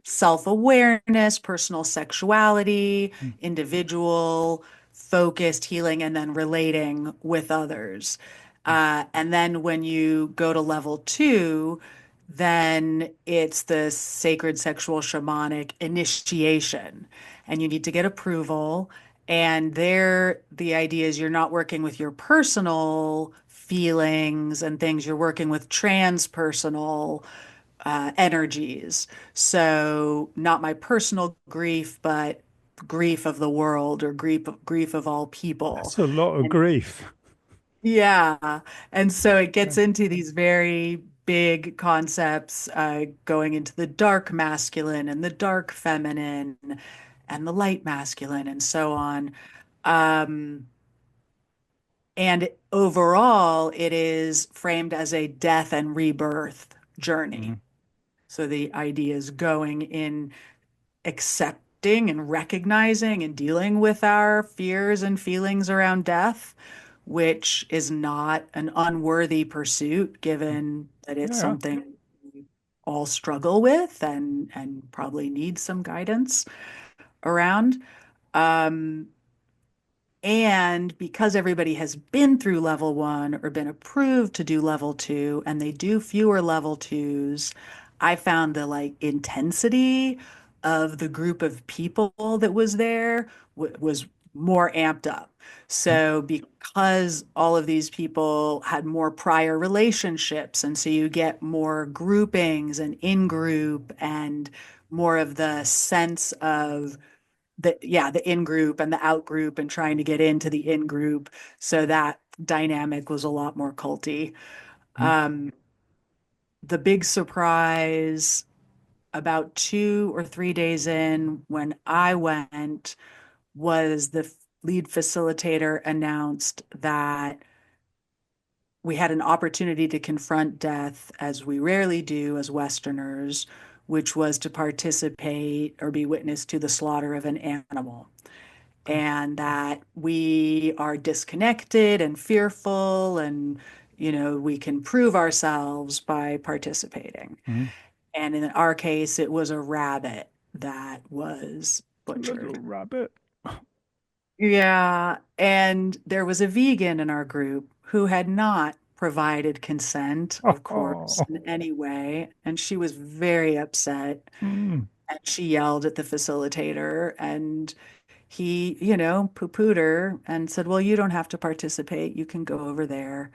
self-awareness, personal sexuality, Mm. individual focused healing, and then relating with others. And then when you go to level two, then it's the sacred sexual shamanic initiation, and you need to get approval. And there, the idea is you're not working with your personal feelings and things, you're working with transpersonal energies. So, not my personal grief, but grief of the world or grief of all people. That's a lot of And grief. yeah, and so it Yeah. gets into these very big concepts, going into the dark masculine and the dark feminine and the light masculine and so on. Um, and overall, it is framed as a death and rebirth journey. Mm. So the idea is going in, accepting and recognizing and dealing with our fears and feelings around death, which is not an unworthy pursuit, given that it's Yeah. something we all struggle with and probably need some guidance around. Um, and because everybody has been through level one or been approved to do level two, and they do fewer level twos, I found the like intensity of the group of people that was there was more amped up. Mm. So because all of these people had more prior relationships, and so you get more groupings and in group and more of the sense of the in group and the out group and trying to get into the in group. So that dynamic was a lot more culty. Mm. Um, the big surprise about 2 or 3 days in when I went was the lead facilitator announced that we had an opportunity to confront death as we rarely do as Westerners, which was to participate or be witness to the slaughter of an animal, and that we are disconnected and fearful, and we can prove ourselves by participating. Mm. And in our case, it was a rabbit that was Little butchered. rabbit. Yeah, and there was a vegan in our group who had not provided consent, of course, Oh. in any way, and she was very upset. Mm. And she yelled at the facilitator, and he, poo-pooed her and said, "Well, you don't have to participate. You can go over there."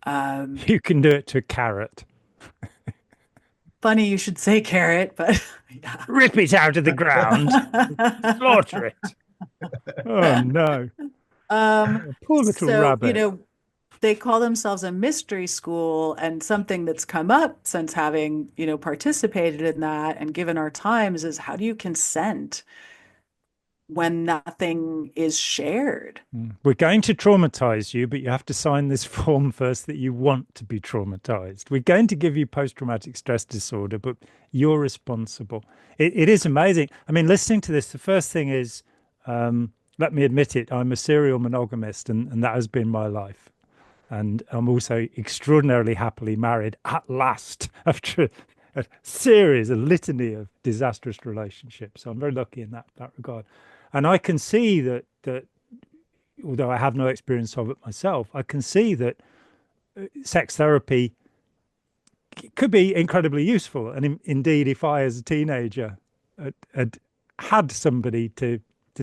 Um, You can do it to a carrot. Funny you should say carrot, but yeah. Rip it out of the ground. Slaughter it. Oh no. Um, Oh, poor little so, rabbit. they call themselves a mystery school, and something that's come up since having, participated in that and given our times is, how do you consent when nothing is shared? Mm. We're going to traumatize you, but you have to sign this form first that you want to be traumatized. We're going to give you post-traumatic stress disorder, but you're responsible. It is amazing. I mean, listening to this, the first thing is, let me admit it, I'm a serial monogamist, and that has been my life. And I'm also extraordinarily happily married at last after a series, a litany of disastrous relationships. So I'm very lucky in that regard. And I can see that although I have no experience of it myself, I can see that sex therapy could be incredibly useful. And indeed, if I, as a teenager, had somebody to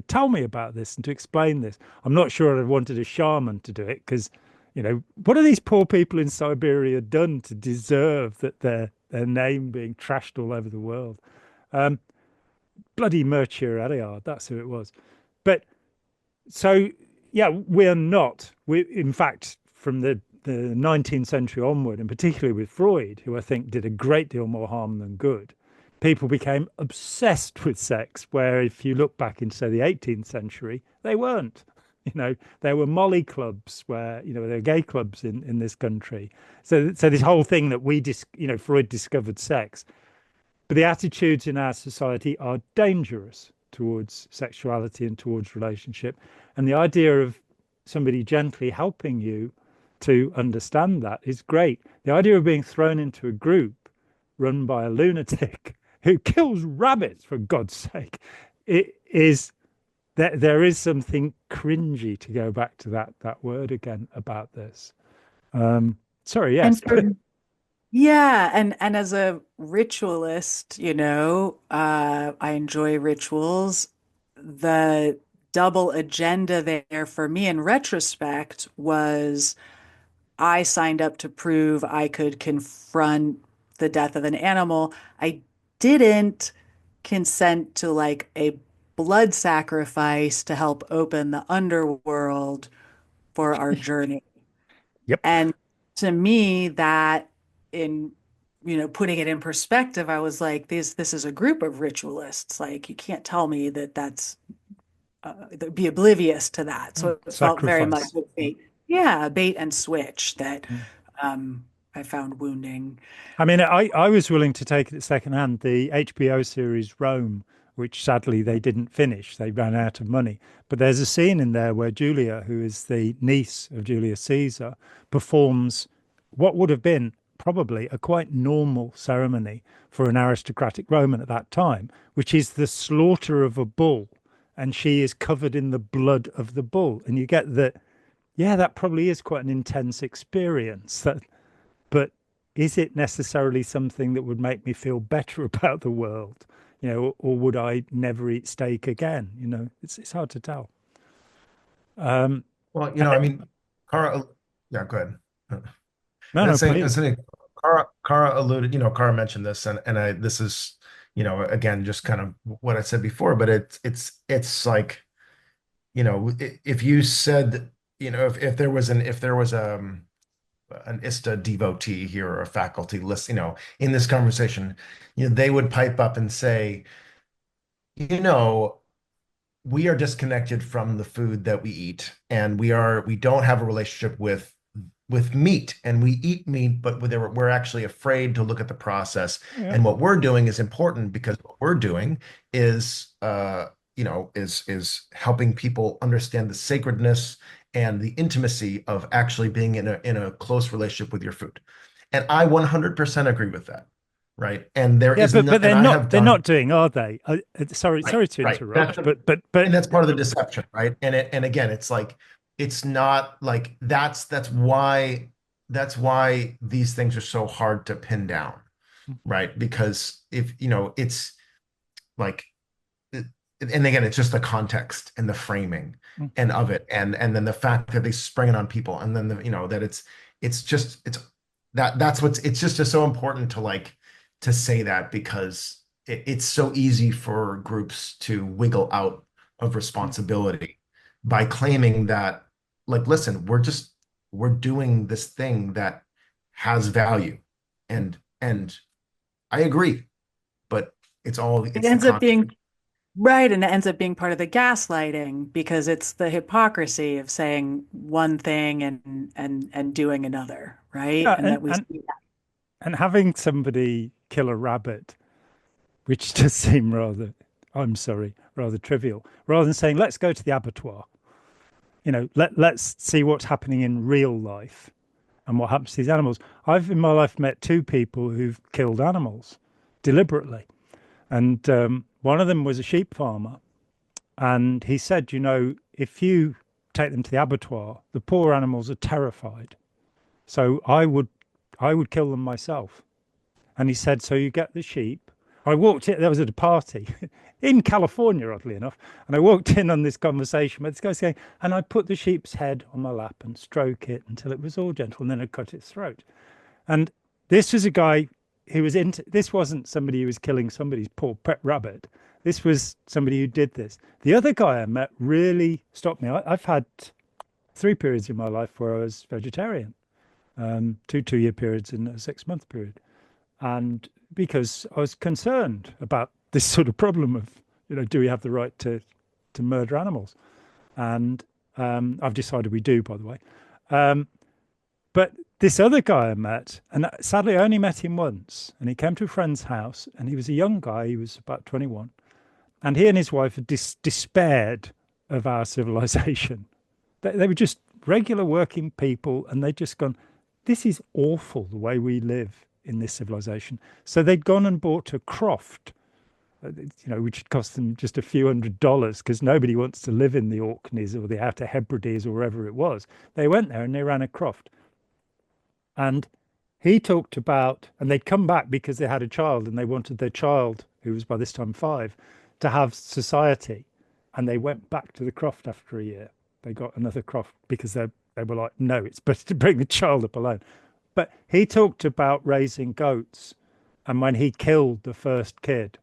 tell me about this and to explain this, I'm not sure I'd wanted a shaman to do it, because, what have these poor people in Siberia done to deserve that their name being trashed all over the world? Bloody Mercurialiard, that's who it was. But so, yeah, we're not. In fact, from the 19th century onward, and particularly with Freud, who I think did a great deal more harm than good, people became obsessed with sex. Where if you look back into, say, the 18th century, they weren't. There were Molly clubs where, there were gay clubs in this country. So this whole thing that Freud discovered sex. But the attitudes in our society are dangerous towards sexuality and towards relationship. And the idea of somebody gently helping you to understand that is great. The idea of being thrown into a group run by a lunatic who kills rabbits, for God's sake, it is that there is something cringy, to go back to that word again, about this. Sorry, And yes. for Yeah, and as a ritualist, I enjoy rituals. The double agenda there for me in retrospect was I signed up to prove I could confront the death of an animal. I didn't consent to like a blood sacrifice to help open the underworld for our journey. Yep. And to me, that in putting it in perspective, I was like, this is a group of ritualists. Like, you can't tell me that that's be oblivious to that. So it felt very much Sacrifice. like bait and switch that Mm. I found wounding. I mean, I was willing to take it secondhand. The HBO series Rome, which sadly they didn't finish, they ran out of money. But there's a scene in there where Julia, who is the niece of Julius Caesar, performs what would have been probably a quite normal ceremony for an aristocratic Roman at that time, which is the slaughter of a bull. And she is covered in the blood of the bull. And you get that, yeah, that probably is quite an intense experience. But is it necessarily something that would make me feel better about the world? Or would I never eat steak again? It's hard to tell. Well, And I mean, Cara, yeah, go ahead. no, no, I was please. saying, Cara alluded, Cara mentioned this, and this is, again, just kind of what I said before, but it's like, if you said, if there was an ISTA devotee here or a faculty list, in this conversation, they would pipe up and say, you know, we are disconnected from the food that we eat, and we don't have a relationship with meat, and we eat meat, but we're actually afraid to look at the process. Yeah. And what we're doing is important because what we're doing is is helping people understand the sacredness and the intimacy of actually being in a close relationship with your food. And I 100% agree with that. Right. And there Yeah, is but no, and they're I not have they're done not doing, are they? Sorry, right, sorry to right. That's interrupt, the, but and that's part of the deception, right? And again, it's like it's not like that's why these things are so hard to pin down, right? Because if it's like and again, it's just the context and the framing and of it, and then the fact that they spring it on people, and then that it's that's what's it's just so important to to say that because it's so easy for groups to wiggle out of responsibility by claiming that listen, we're doing this thing that has value, and I agree, but It it's the ends up context. being right, and it ends up being part of the gaslighting because it's the hypocrisy of saying one thing and doing another, right? yeah, And that we and having somebody kill a rabbit, which does seem rather, I'm sorry, rather trivial, rather than saying, let's go to the abattoir. Let's see what's happening in real life and what happens to these animals. I've in my life met two people who've killed animals deliberately. And one of them was a sheep farmer. And he said, if you take them to the abattoir, the poor animals are terrified. So I would kill them myself. And he said, so you get the sheep. I walked in, there was at a party in California, oddly enough. And I walked in on this conversation with this guy saying, and I put the sheep's head on my lap and stroke it until it was all gentle. And then I cut its throat. And this was a guy who was into this wasn't somebody who was killing somebody's poor pet rabbit. This was somebody who did this. The other guy I met really stopped me. I've had 3 periods in my life where I was vegetarian, two 2-year periods and a 6-month period. And because I was concerned about this sort of problem of, do we have the right to murder animals? And I've decided we do, by the way. But this other guy I met, and sadly I only met him once, and he came to a friend's house, and he was a young guy, he was about 21, and he and his wife had despaired of our civilization. They were just regular working people, and they'd just gone, this is awful the way we live in this civilization. So they'd gone and bought a croft, which had cost them just a few $100s because nobody wants to live in the Orkneys or the Outer Hebrides or wherever it was. They went there and they ran a croft. And he talked about, and they'd come back because they had a child and they wanted their child, who was by this time 5, to have society. And they went back to the croft after a year. They got another croft because they were like, no, it's better to bring the child up alone. But he talked about raising goats and when he killed the first kid,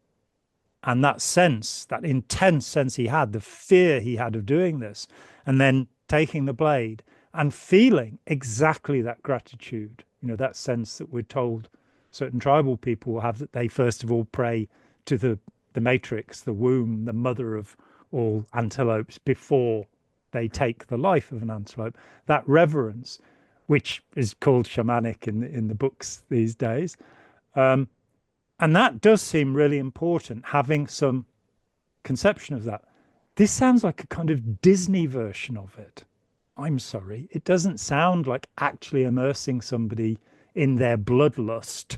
and that sense, that intense sense he had, the fear he had of doing this, and then taking the blade and feeling exactly that gratitude, that sense that we're told certain tribal people will have, that they first of all pray to the matrix, the womb, the mother of all antelopes, before they take the life of an antelope. That reverence, which is called shamanic in the books these days. And that does seem really important, having some conception of that. This sounds like a kind of Disney version of it. I'm sorry. It doesn't sound like actually immersing somebody in their bloodlust,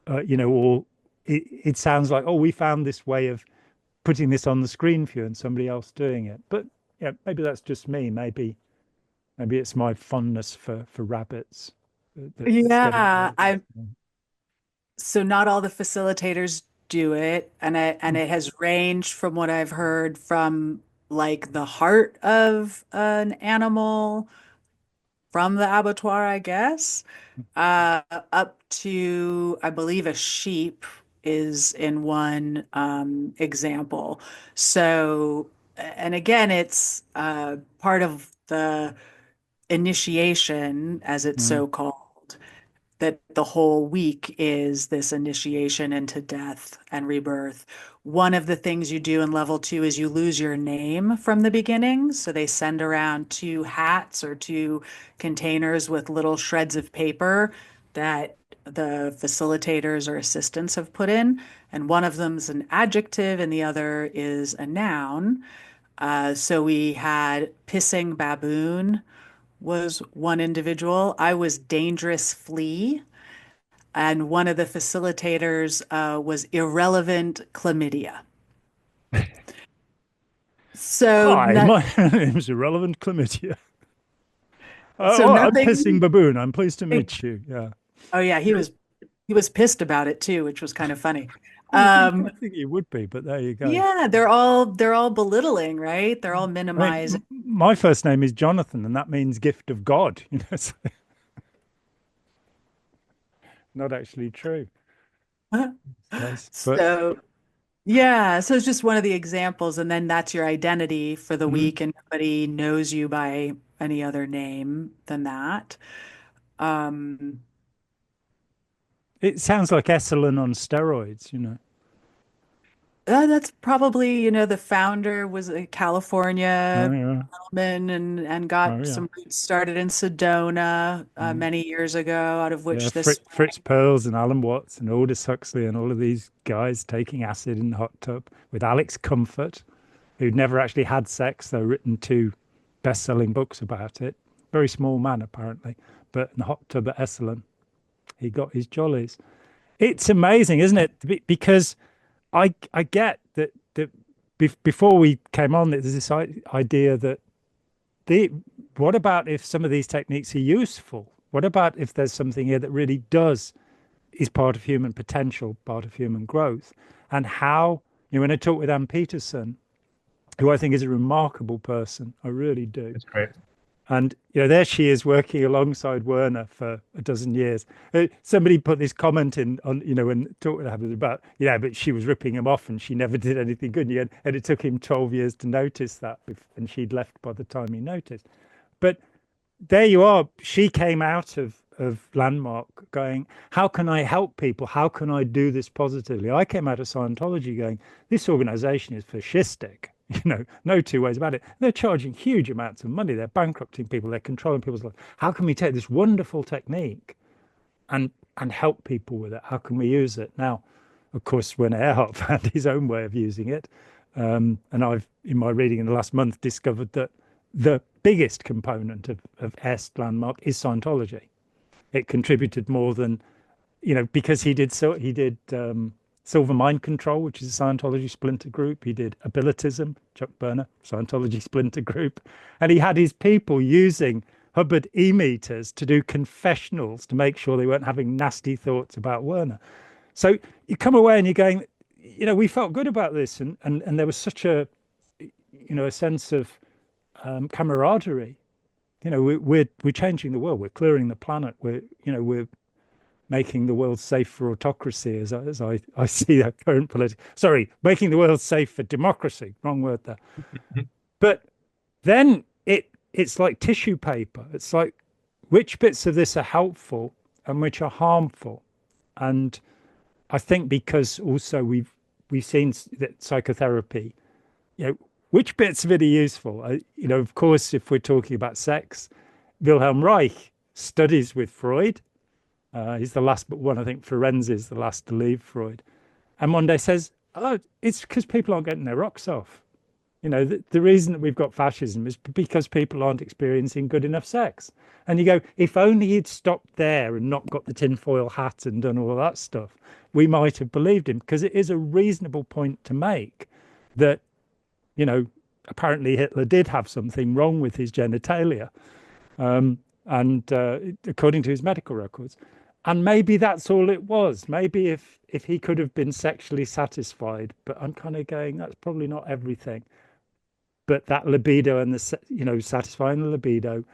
or it sounds like, oh, we found this way of putting this on the screen for you and somebody else doing it. But yeah, maybe that's just me. Maybe it's my fondness for rabbits that's getting Yeah, there. I so not all the facilitators do it, and it has ranged from what I've heard from like the heart of an animal from the abattoir, I guess, up to, I believe, a sheep is in one example. So, and again, it's part of the initiation, as it's Mm, so called, that the whole week is this initiation into death and rebirth. One of the things you do in level 2 is you lose your name from the beginning. So they send around 2 hats or 2 containers with little shreds of paper that the facilitators or assistants have put in. And one of them is an adjective and the other is a noun. So we had pissing baboon was one individual. I was dangerous flea, and one of the facilitators was irrelevant chlamydia. So Hi, not, my name is Irrelevant Chlamydia. so Oh, I'm nothing. Pissing Baboon. I'm pleased to meet you. Yeah. Oh yeah, he was pissed about it too, which was kind of funny. Well, you didn't Um, quite think you would be, but there you go. yeah, they're all belittling, right? They're all I mean, minimizing. my first name is Jonathan, and that means gift of God. It's not actually true. Yes, but So yeah, so it's just one of the examples, and then that's your identity for the mm, week, and nobody knows you by any other name than that. Um, it sounds like Esalen on steroids. that's probably, the founder was a Oh California yeah, gentleman and oh got yeah. some roots started in Sedona Mm. many years ago, out of Yeah, which this. Fritz Perls and Alan Watts and Aldous Huxley and all of these guys taking acid in the hot tub with Alex Comfort, who'd never actually had sex, though written 2 best-selling books about it. Very small man, apparently, but in the hot tub at Esalen, he got his jollies. It's amazing, isn't it? Because I get that before we came on, there's this idea that the what about if some of these techniques are useful? What about if there's something here that really does is part of human potential, part of human growth, and how when I talk with Ann Peterson, who I think is a remarkable person, I really do. It's great. And there she is working alongside Werner for a dozen years. Somebody put this comment in on, when talking about, but she was ripping him off and she never did anything good. And it took him 12 years to notice that, and she'd left by the time he noticed. But there you are. She came out of Landmark going, how can I help people? How can I do this positively? I came out of Scientology going, this organization is fascistic. No 2 ways about it. They're charging huge amounts of money. They're bankrupting people. They're controlling people's lives. How can we take this wonderful technique and help people with it? How can we use it? Now, of course, when Earhart found his own way of using it, and I've, in my reading in the last month, discovered that the biggest component of EST landmark is Scientology. It contributed more than, because he did Silver Mind Control, which is a Scientology splinter group. He did Abilitism, Chuck Berner, Scientology splinter group. And he had his people using Hubbard e-meters to do confessionals to make sure they weren't having nasty thoughts about Werner. So you come away and you're going, we felt good about this. And there was such a sense of camaraderie. We're changing the world. We're clearing the planet. We're making the world safe for autocracy, as I see that current making the world safe for democracy. Wrong word there. But then it's like tissue paper. It's like, which bits of this are helpful and which are harmful? And I think because also we've seen that psychotherapy, which bits of it are useful? Of course, if we're talking about sex, Wilhelm Reich studies with Freud. He's the last but one. I think Ferenczi is the last to leave Freud. And one day says, oh, it's because people aren't getting their rocks off. The reason that we've got fascism is because people aren't experiencing good enough sex. And you go, if only he'd stopped there and not got the tinfoil hat and done all that stuff, we might have believed him, because it is a reasonable point to make that, apparently Hitler did have something wrong with his genitalia, and according to his medical records. And maybe that's all it was. Maybe if he could have been sexually satisfied, but I'm kind of going, that's probably not everything. But that libido and satisfying the libido.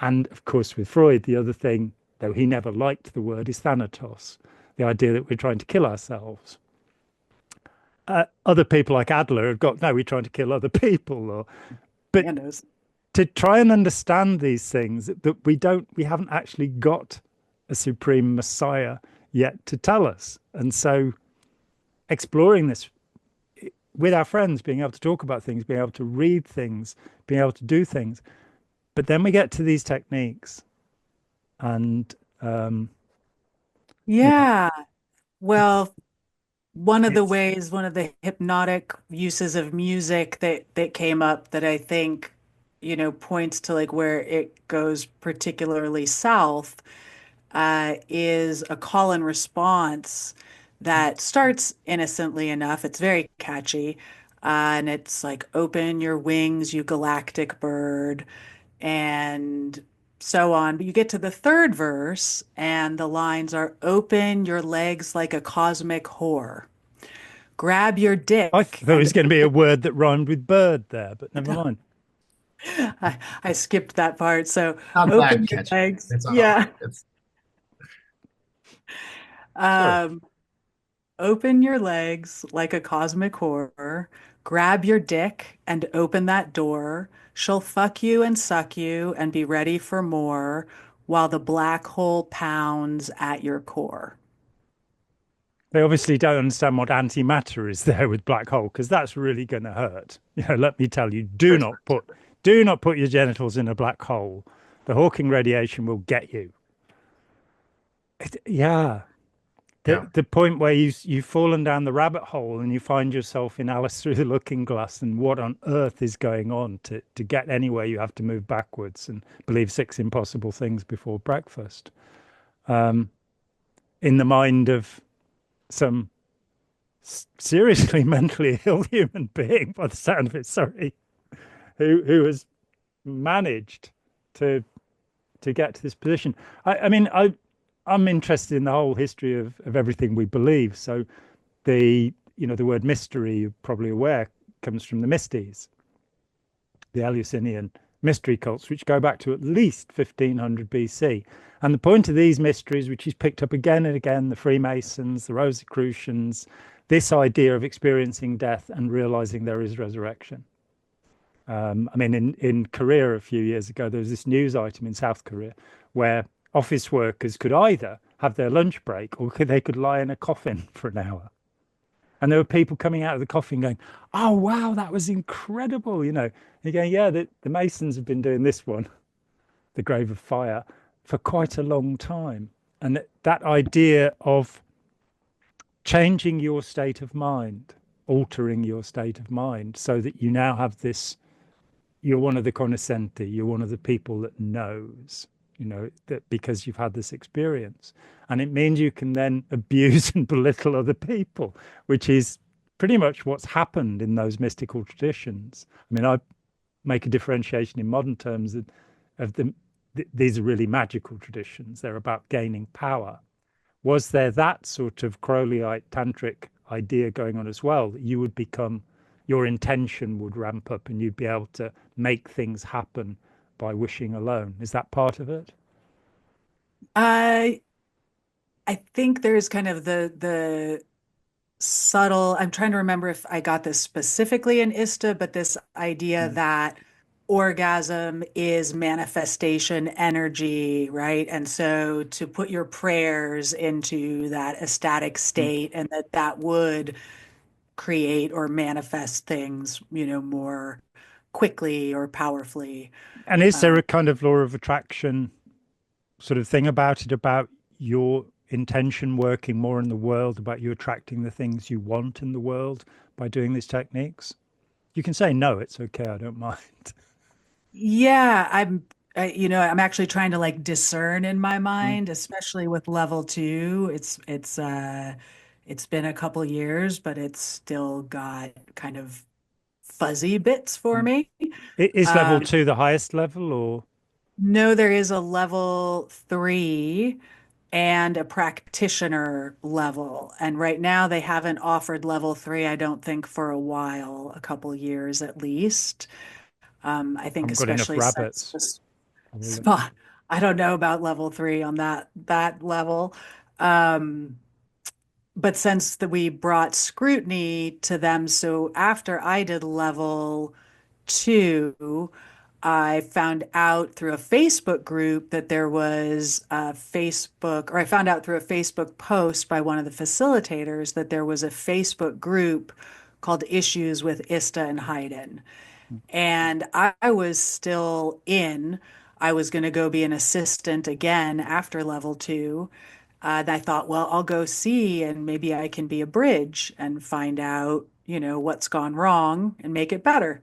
And of course, with Freud, the other thing, though he never liked the word, is thanatos, the idea that we're trying to kill ourselves. Other people like Adler have got, no, we're trying to kill other people. But to try and understand these things, that we haven't actually got a supreme messiah yet to tell us. And so exploring this with our friends, being able to talk about things, being able to read things, being able to do things. But then we get to these techniques and well, one of the hypnotic uses of music that came up that I think points to like where it goes particularly south, is a call and response that starts innocently enough. It's very catchy. And it's like, open your wings, you galactic bird, and so on. But you get to the third verse, and the lines are, open your legs like a cosmic whore. Grab your dick. I thought it was going to be a word that rhymed with bird there, but never mind. I skipped that part. So open your legs. Yeah. Open your legs like a cosmic whore, grab your dick and open that door. She'll fuck you and suck you and be ready for more while the black hole pounds at your core. They obviously don't understand what antimatter is there with black hole, because that's really going to hurt. Let me tell you, do not put your genitals in a black hole. The Hawking radiation will get you. The point where you've fallen down the rabbit hole and you find yourself in Alice Through the Looking Glass, and what on earth is going on? To get anywhere, you have to move backwards and believe 6 impossible things before breakfast. In the mind of some seriously mentally ill human being, by the sound of it, who has managed to get to this position. I'm interested in the whole history of everything we believe. So the word mystery, you're probably aware, comes from the Mysties, the Eleusinian mystery cults, which go back to at least 1500 BC. And the point of these mysteries, which is picked up again and again, the Freemasons, the Rosicrucians, this idea of experiencing death and realizing there is resurrection. In Korea a few years ago, there was this news item in South Korea where office workers could either have their lunch break or they could lie in a coffin for an hour. And there were people coming out of the coffin going, oh, wow, that was incredible. You're going, yeah, the Masons have been doing this one, the Grave of Fire, for quite a long time. And that idea of changing your state of mind, altering your state of mind so that you now have this you're one of the cognoscenti, you're one of the people that knows, that because you've had this experience. And it means you can then abuse and belittle other people, which is pretty much what's happened in those mystical traditions. I mean, I make a differentiation in modern terms of these are really magical traditions. They're about gaining power. Was there that sort of Crowleyite tantric idea going on as well, that you would become, your intention would ramp up and you'd be able to make things happen by wishing alone? Is that part of it? I I think there's kind of the subtle, I'm trying to remember if I got this specifically in ISTA, but this idea Mm, that orgasm is manifestation energy, right? And so to put your prayers into that ecstatic mm. state and that would create or manifest things, more quickly or powerfully. And is there Um, a kind of law of attraction sort of thing about it, about your intention working more in the world, about you attracting the things you want in the world by doing these techniques? You can say no, it's okay, I don't mind. Yeah, I'm actually trying to like discern in my Mm, mind, especially with level two. It's been a couple years, but it's still got kind of fuzzy bits for mm. me. Is level Um, two the highest level, or? no, there is a level three and a practitioner level. And right now they haven't offered level three, I don't think, for a while, a couple years at least. I think Haven't got enough especially since rabbits, this probably. spot. I don't know about level three on that level. Um, but since we brought scrutiny to them, so after I did level two, I found out through a Facebook group that there was a Facebook, or I found out through a Facebook post by one of the facilitators that there was a Facebook group called Issues with Ista and Haydn. And I was still in. I was going to go be an assistant again after level two. And I thought, well, I'll go see and maybe I can be a bridge and find out, what's gone wrong and make it better.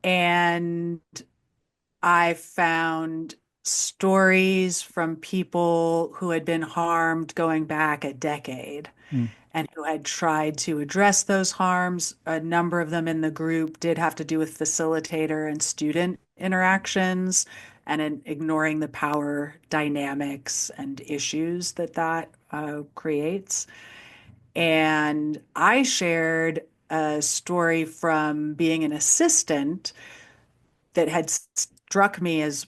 And I found stories from people who had been harmed going back a decade Mm, and who had tried to address those harms. A number of them in the group did have to do with facilitator and student interactions and in ignoring the power dynamics and issues that creates. And I shared a story from being an assistant that had struck me as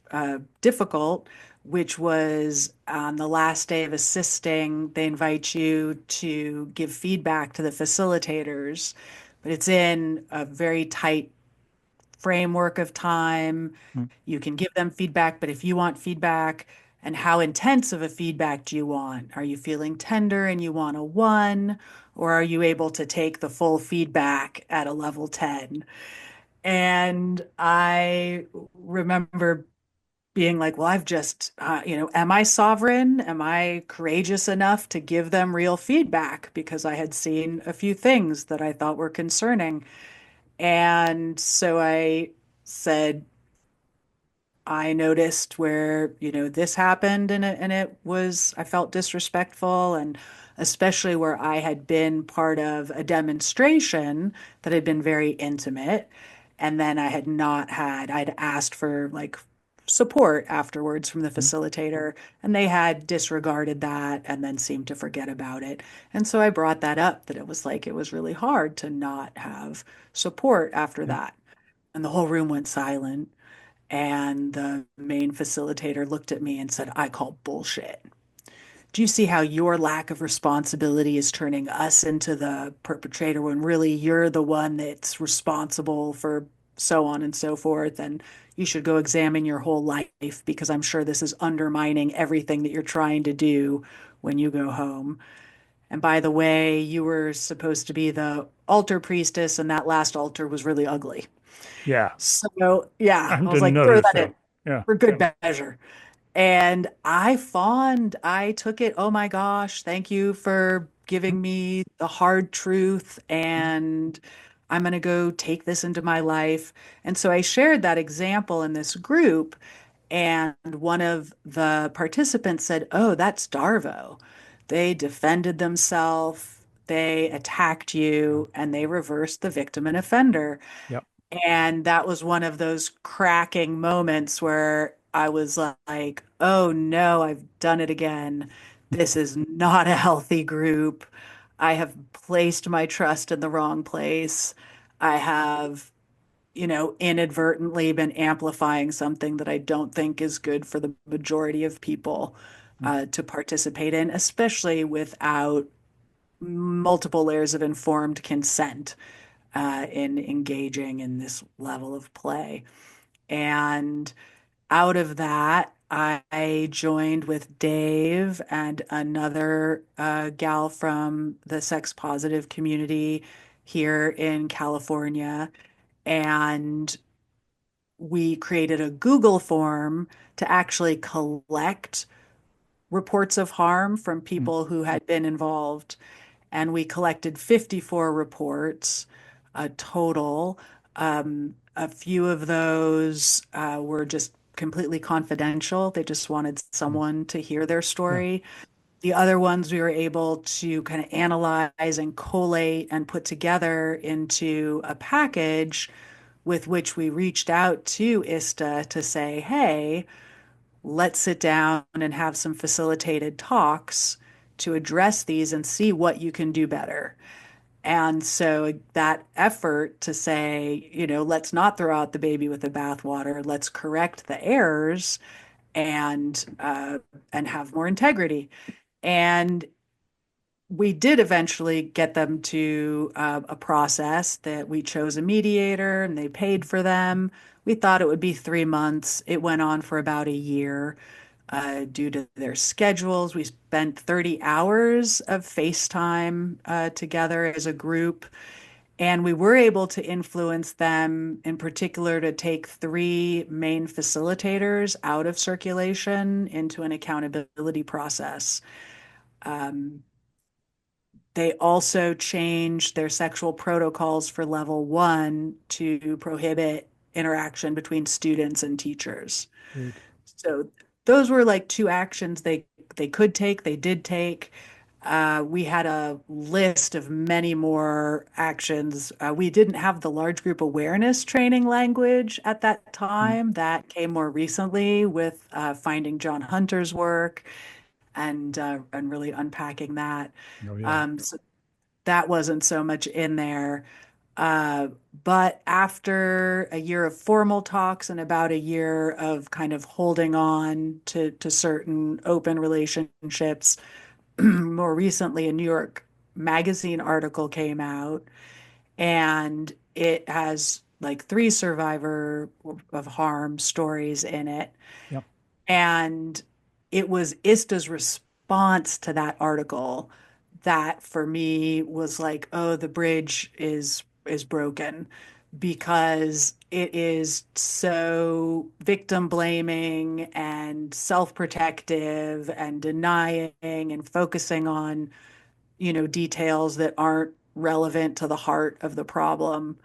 difficult, which was on the last day of assisting, they invite you to give feedback to the facilitators, but it's in a very tight framework of time. mm, You can give them feedback, but if you want feedback, and how intense of a feedback do you want? Are you feeling tender and you want a one, or are you able to take the full feedback at a level 10? And I remember being like, well, I've just, am I sovereign? Am I courageous enough to give them real feedback? Because I had seen a few things that I thought were concerning. And so I said, I noticed where, this happened and it was, I felt disrespectful, and especially where I had been part of a demonstration that had been very intimate. And then I'd asked for like support afterwards from the mm, facilitator, and they had disregarded that and then seemed to forget about it. And so I brought that up, that it was like, it was really hard to not have support after yeah. that. And the whole room went silent. And the main facilitator looked at me and said, I call bullshit. Do you see how your lack of responsibility is turning us into the perpetrator when really you're the one that's responsible for so on and so forth? And you should go examine your whole life, because I'm sure this is undermining everything that you're trying to do when you go home. And by the way, you were supposed to be the altar priestess, and that last altar was really ugly. Yeah. So, yeah, I And was like, throw another that thing. in Yeah. for good measure. And I took it, oh my gosh, thank you for Mm, giving me the hard truth. mm, And I'm going to go take this into my life. And so I shared that example in this group, and one of the participants said, "Oh, that's Darvo. They defended themselves, they attacked Yeah. you, and they reversed the victim and offender." Yep. And that was one of those cracking moments where I was like, oh no, I've done it again. This is not a healthy group. I have placed my trust in the wrong place. I have, inadvertently been amplifying something that I don't think is good for the majority of people to participate in, especially without multiple layers of informed consent in engaging in this level of play. And out of that, I joined with Dave and another gal from the sex positive community here in California. And we created a Google form to actually collect reports of harm from Mm. people who had been involved. And we collected 54 reports total. A few of those were just completely confidential. They just wanted Mm. someone to hear their Yeah. story. The other ones we were able to kind of analyze and collate and put together into a package with which we reached out to ISTA to say, hey, let's sit down and have some facilitated talks to address these and see what you can do better. And so that effort to say, let's not throw out the baby with the bathwater, let's correct the errors and have more integrity. And we did eventually get them to a process that we chose a mediator and they paid for them. We thought it would be 3 months. It went on for about a year due to their schedules. We spent 30 hours of FaceTime together as a group, and we were able to influence them, in particular, to take three main facilitators out of circulation into an accountability process. Um, they also changed their sexual protocols for level one to prohibit interaction between students and teachers. Good. So those were like two actions they could take, they did take. We had a list of many more actions. We didn't have the large group awareness training language at that Mm. time. That came more recently with finding John Hunter's work and really unpacking that. Oh yeah. So that wasn't so much in there. Uh, but after a year of formal talks and about a year of kind of holding on to certain open relationships, more recently, a New York Magazine article came out, and it has like three survivor of harm stories in it. Yep. And it was ISTA's response to that article that for me was like, oh, the bridge is broken because it is so victim blaming and self-protective and denying and focusing on, details that aren't relevant to the heart of the problem.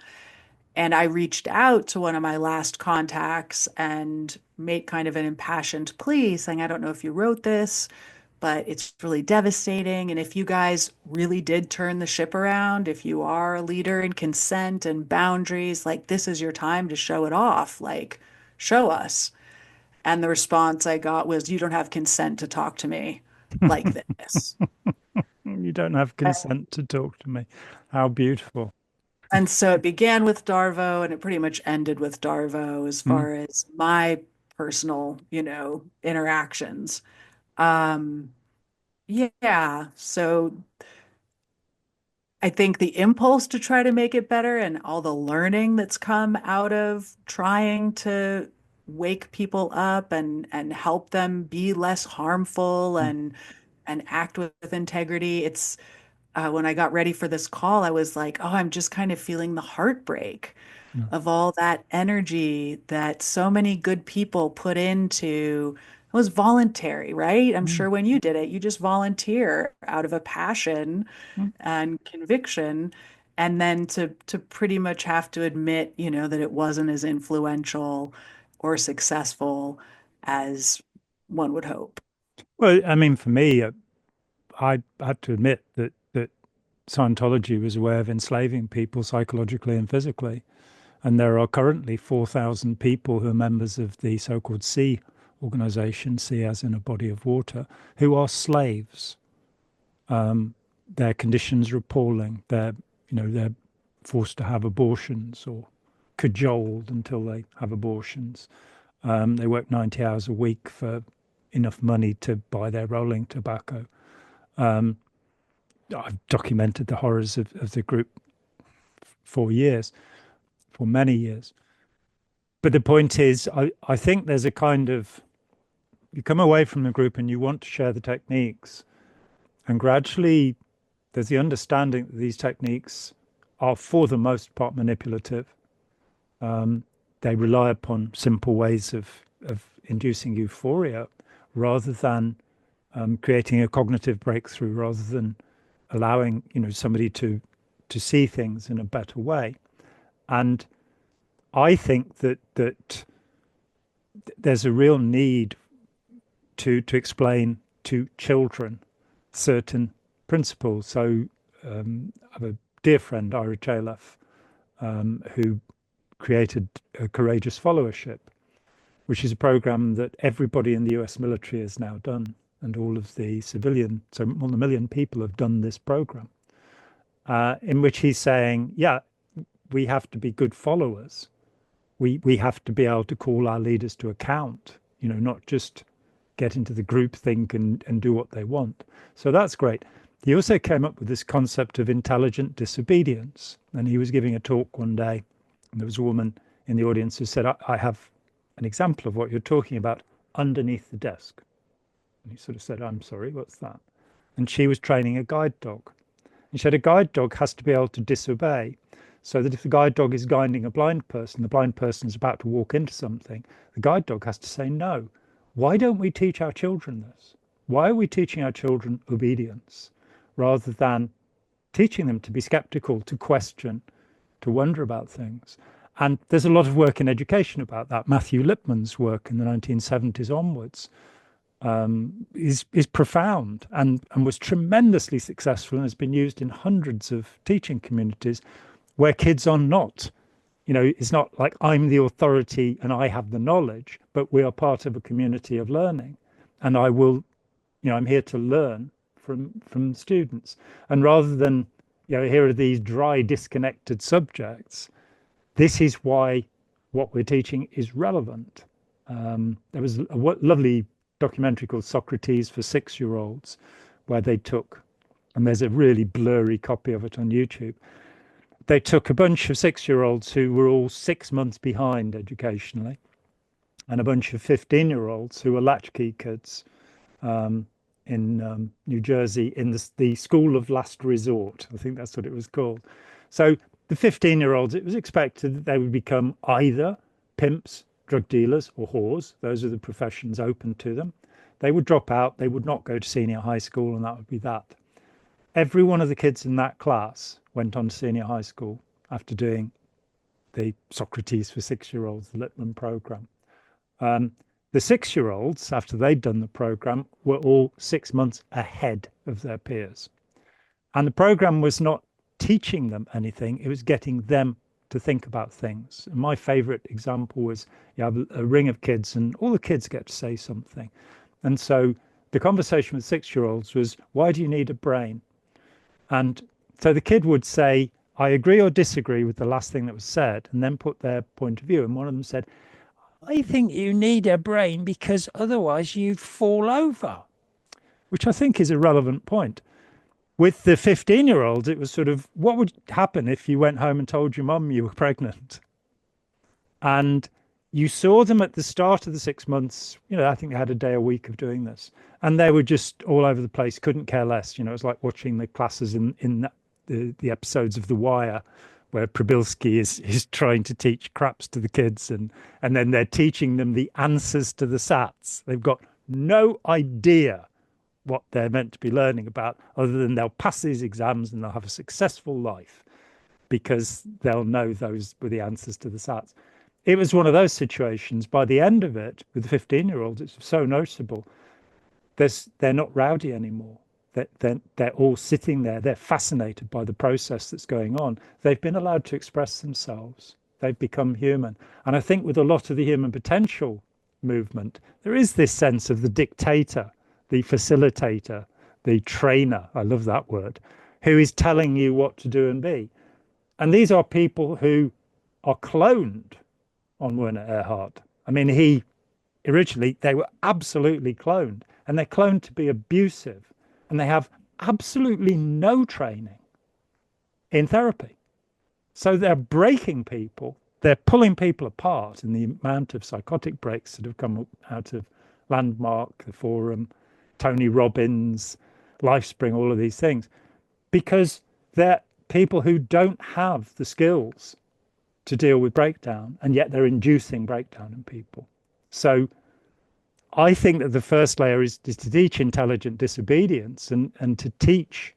And I reached out to one of my last contacts and made kind of an impassioned plea saying, I don't know if you wrote this, but it's really devastating. And if you guys really did turn the ship around, if you are a leader in consent and boundaries, like this is your time to show it off, like show us. And the response I got was, you don't have consent to talk to me like this. You don't have consent to talk to me. How beautiful. And so it began with Darvo and it pretty much ended with Darvo as Mm. far as my personal, interactions. Um, yeah, so I think the impulse to try to make it better and all the learning that's come out of trying to wake people up and help them be less harmful Mm. and act with integrity. It's when I got ready for this call, I was like, oh, I'm just kind of feeling the heartbreak Yeah. of all that energy that so many good people put into. It was voluntary, right? I'm Mm. sure when you did it, you just volunteer out of a passion Mm. and conviction. and then to pretty much have to admit, that it wasn't as influential or successful as one would hope. Well, I mean, for me, I had to admit that Scientology was a way of enslaving people psychologically and physically. And there are currently 4,000 people who are members of the so-called Sea organization, sea as in a body of water, who are slaves. Their conditions are appalling. They're forced to have abortions or cajoled until they have abortions. They work 90 hours a week for enough money to buy their rolling tobacco. I've documented the horrors of the group for years, for many years. But the point is, I think there's a kind of, you come away from the group and you want to share the techniques, and gradually there's the understanding that these techniques are for the most part manipulative. They rely upon simple ways of inducing euphoria rather than creating a cognitive breakthrough, rather than allowing somebody to see things in a better way. And I think that there's a real need to explain to children certain principles. So I have a dear friend, Ira Chaleff, who created a Courageous Followership, which is a program that everybody in the US military has now done, and all of the civilian, so more than 1 million people have done this program, in which he's saying, yeah, we have to be good followers. We have to be able to call our leaders to account, not just get into the group think and do what they want. So that's great. He also came up with this concept of intelligent disobedience. And he was giving a talk one day, and there was a woman in the audience who said, I have an example of what you're talking about underneath the desk. And he sort of said, I'm sorry, what's that? And she was training a guide dog. And she said a guide dog has to be able to disobey, so that if the guide dog is guiding a blind person, the blind person is about to walk into something, the guide dog has to say no. Why don't we teach our children this? Why are we teaching our children obedience rather than teaching them to be skeptical, to question, to wonder about things? And there's a lot of work in education about that. Matthew Lipman's work in the 1970s onwards is profound and was tremendously successful and has been used in hundreds of teaching communities where kids are not, it's not like I'm the authority and I have the knowledge, but we are part of a community of learning. And I will, I'm here to learn from students. And rather than, here are these dry, disconnected subjects, this is why what we're teaching is relevant. There was a lovely documentary called Socrates for 6-year-olds, where they took, and there's a really blurry copy of it on YouTube, they took a bunch of 6-year-olds who were all 6 months behind educationally, and a bunch of 15-year-olds who were latchkey kids in New Jersey, in the School of Last Resort. I think that's what it was called. So the 15-year-olds, it was expected that they would become either pimps, drug dealers, or whores. Those are the professions open to them. They would drop out. They would not go to senior high school, and that would be that. Every one of the kids in that class went on to senior high school after doing the Socrates for 6-year-olds, the Lippmann program. The 6-year-olds, after they'd done the program, were all 6 months ahead of their peers. And the program was not teaching them anything, it was getting them to think about things. And my favorite example was you have a ring of kids and all the kids get to say something. And so the conversation with 6-year-olds was, why do you need a brain? And so the kid would say, I agree or disagree with the last thing that was said, and then put their point of view. And one of them said, I think you need a brain because otherwise you'd fall over, which I think is a relevant point. With the 15-year-olds, it was sort of, what would happen if you went home and told your mum you were pregnant? And you saw them at the start of the 6 months, I think they had a day a week of doing this. And they were just all over the place, couldn't care less. It was like watching the classes in the episodes of The Wire, where Przybylski is trying to teach craps to the kids. And then they're teaching them the answers to the SATs. They've got no idea what they're meant to be learning about, other than they'll pass these exams and they'll have a successful life. because they'll know those were the answers to the SATs. It was one of those situations. By the end of it, with the 15-year-olds, it's so noticeable. They're not rowdy anymore. They're all sitting there. They're fascinated by the process that's going on. They've been allowed to express themselves. They've become human. And I think with a lot of the human potential movement, there is this sense of the dictator, the facilitator, the trainer, I love that word, who is telling you what to do and be. And these are people who are cloned on Werner Erhard. I mean, originally, they were absolutely cloned, and they're cloned to be abusive, and they have absolutely no training in therapy. So they're breaking people, they're pulling people apart in the amount of psychotic breaks that have come out of Landmark, the Forum, Tony Robbins, LifeSpring, all of these things, because they're people who don't have the skills to deal with breakdown, and yet they're inducing breakdown in people. So I think that the first layer is to teach intelligent disobedience and to teach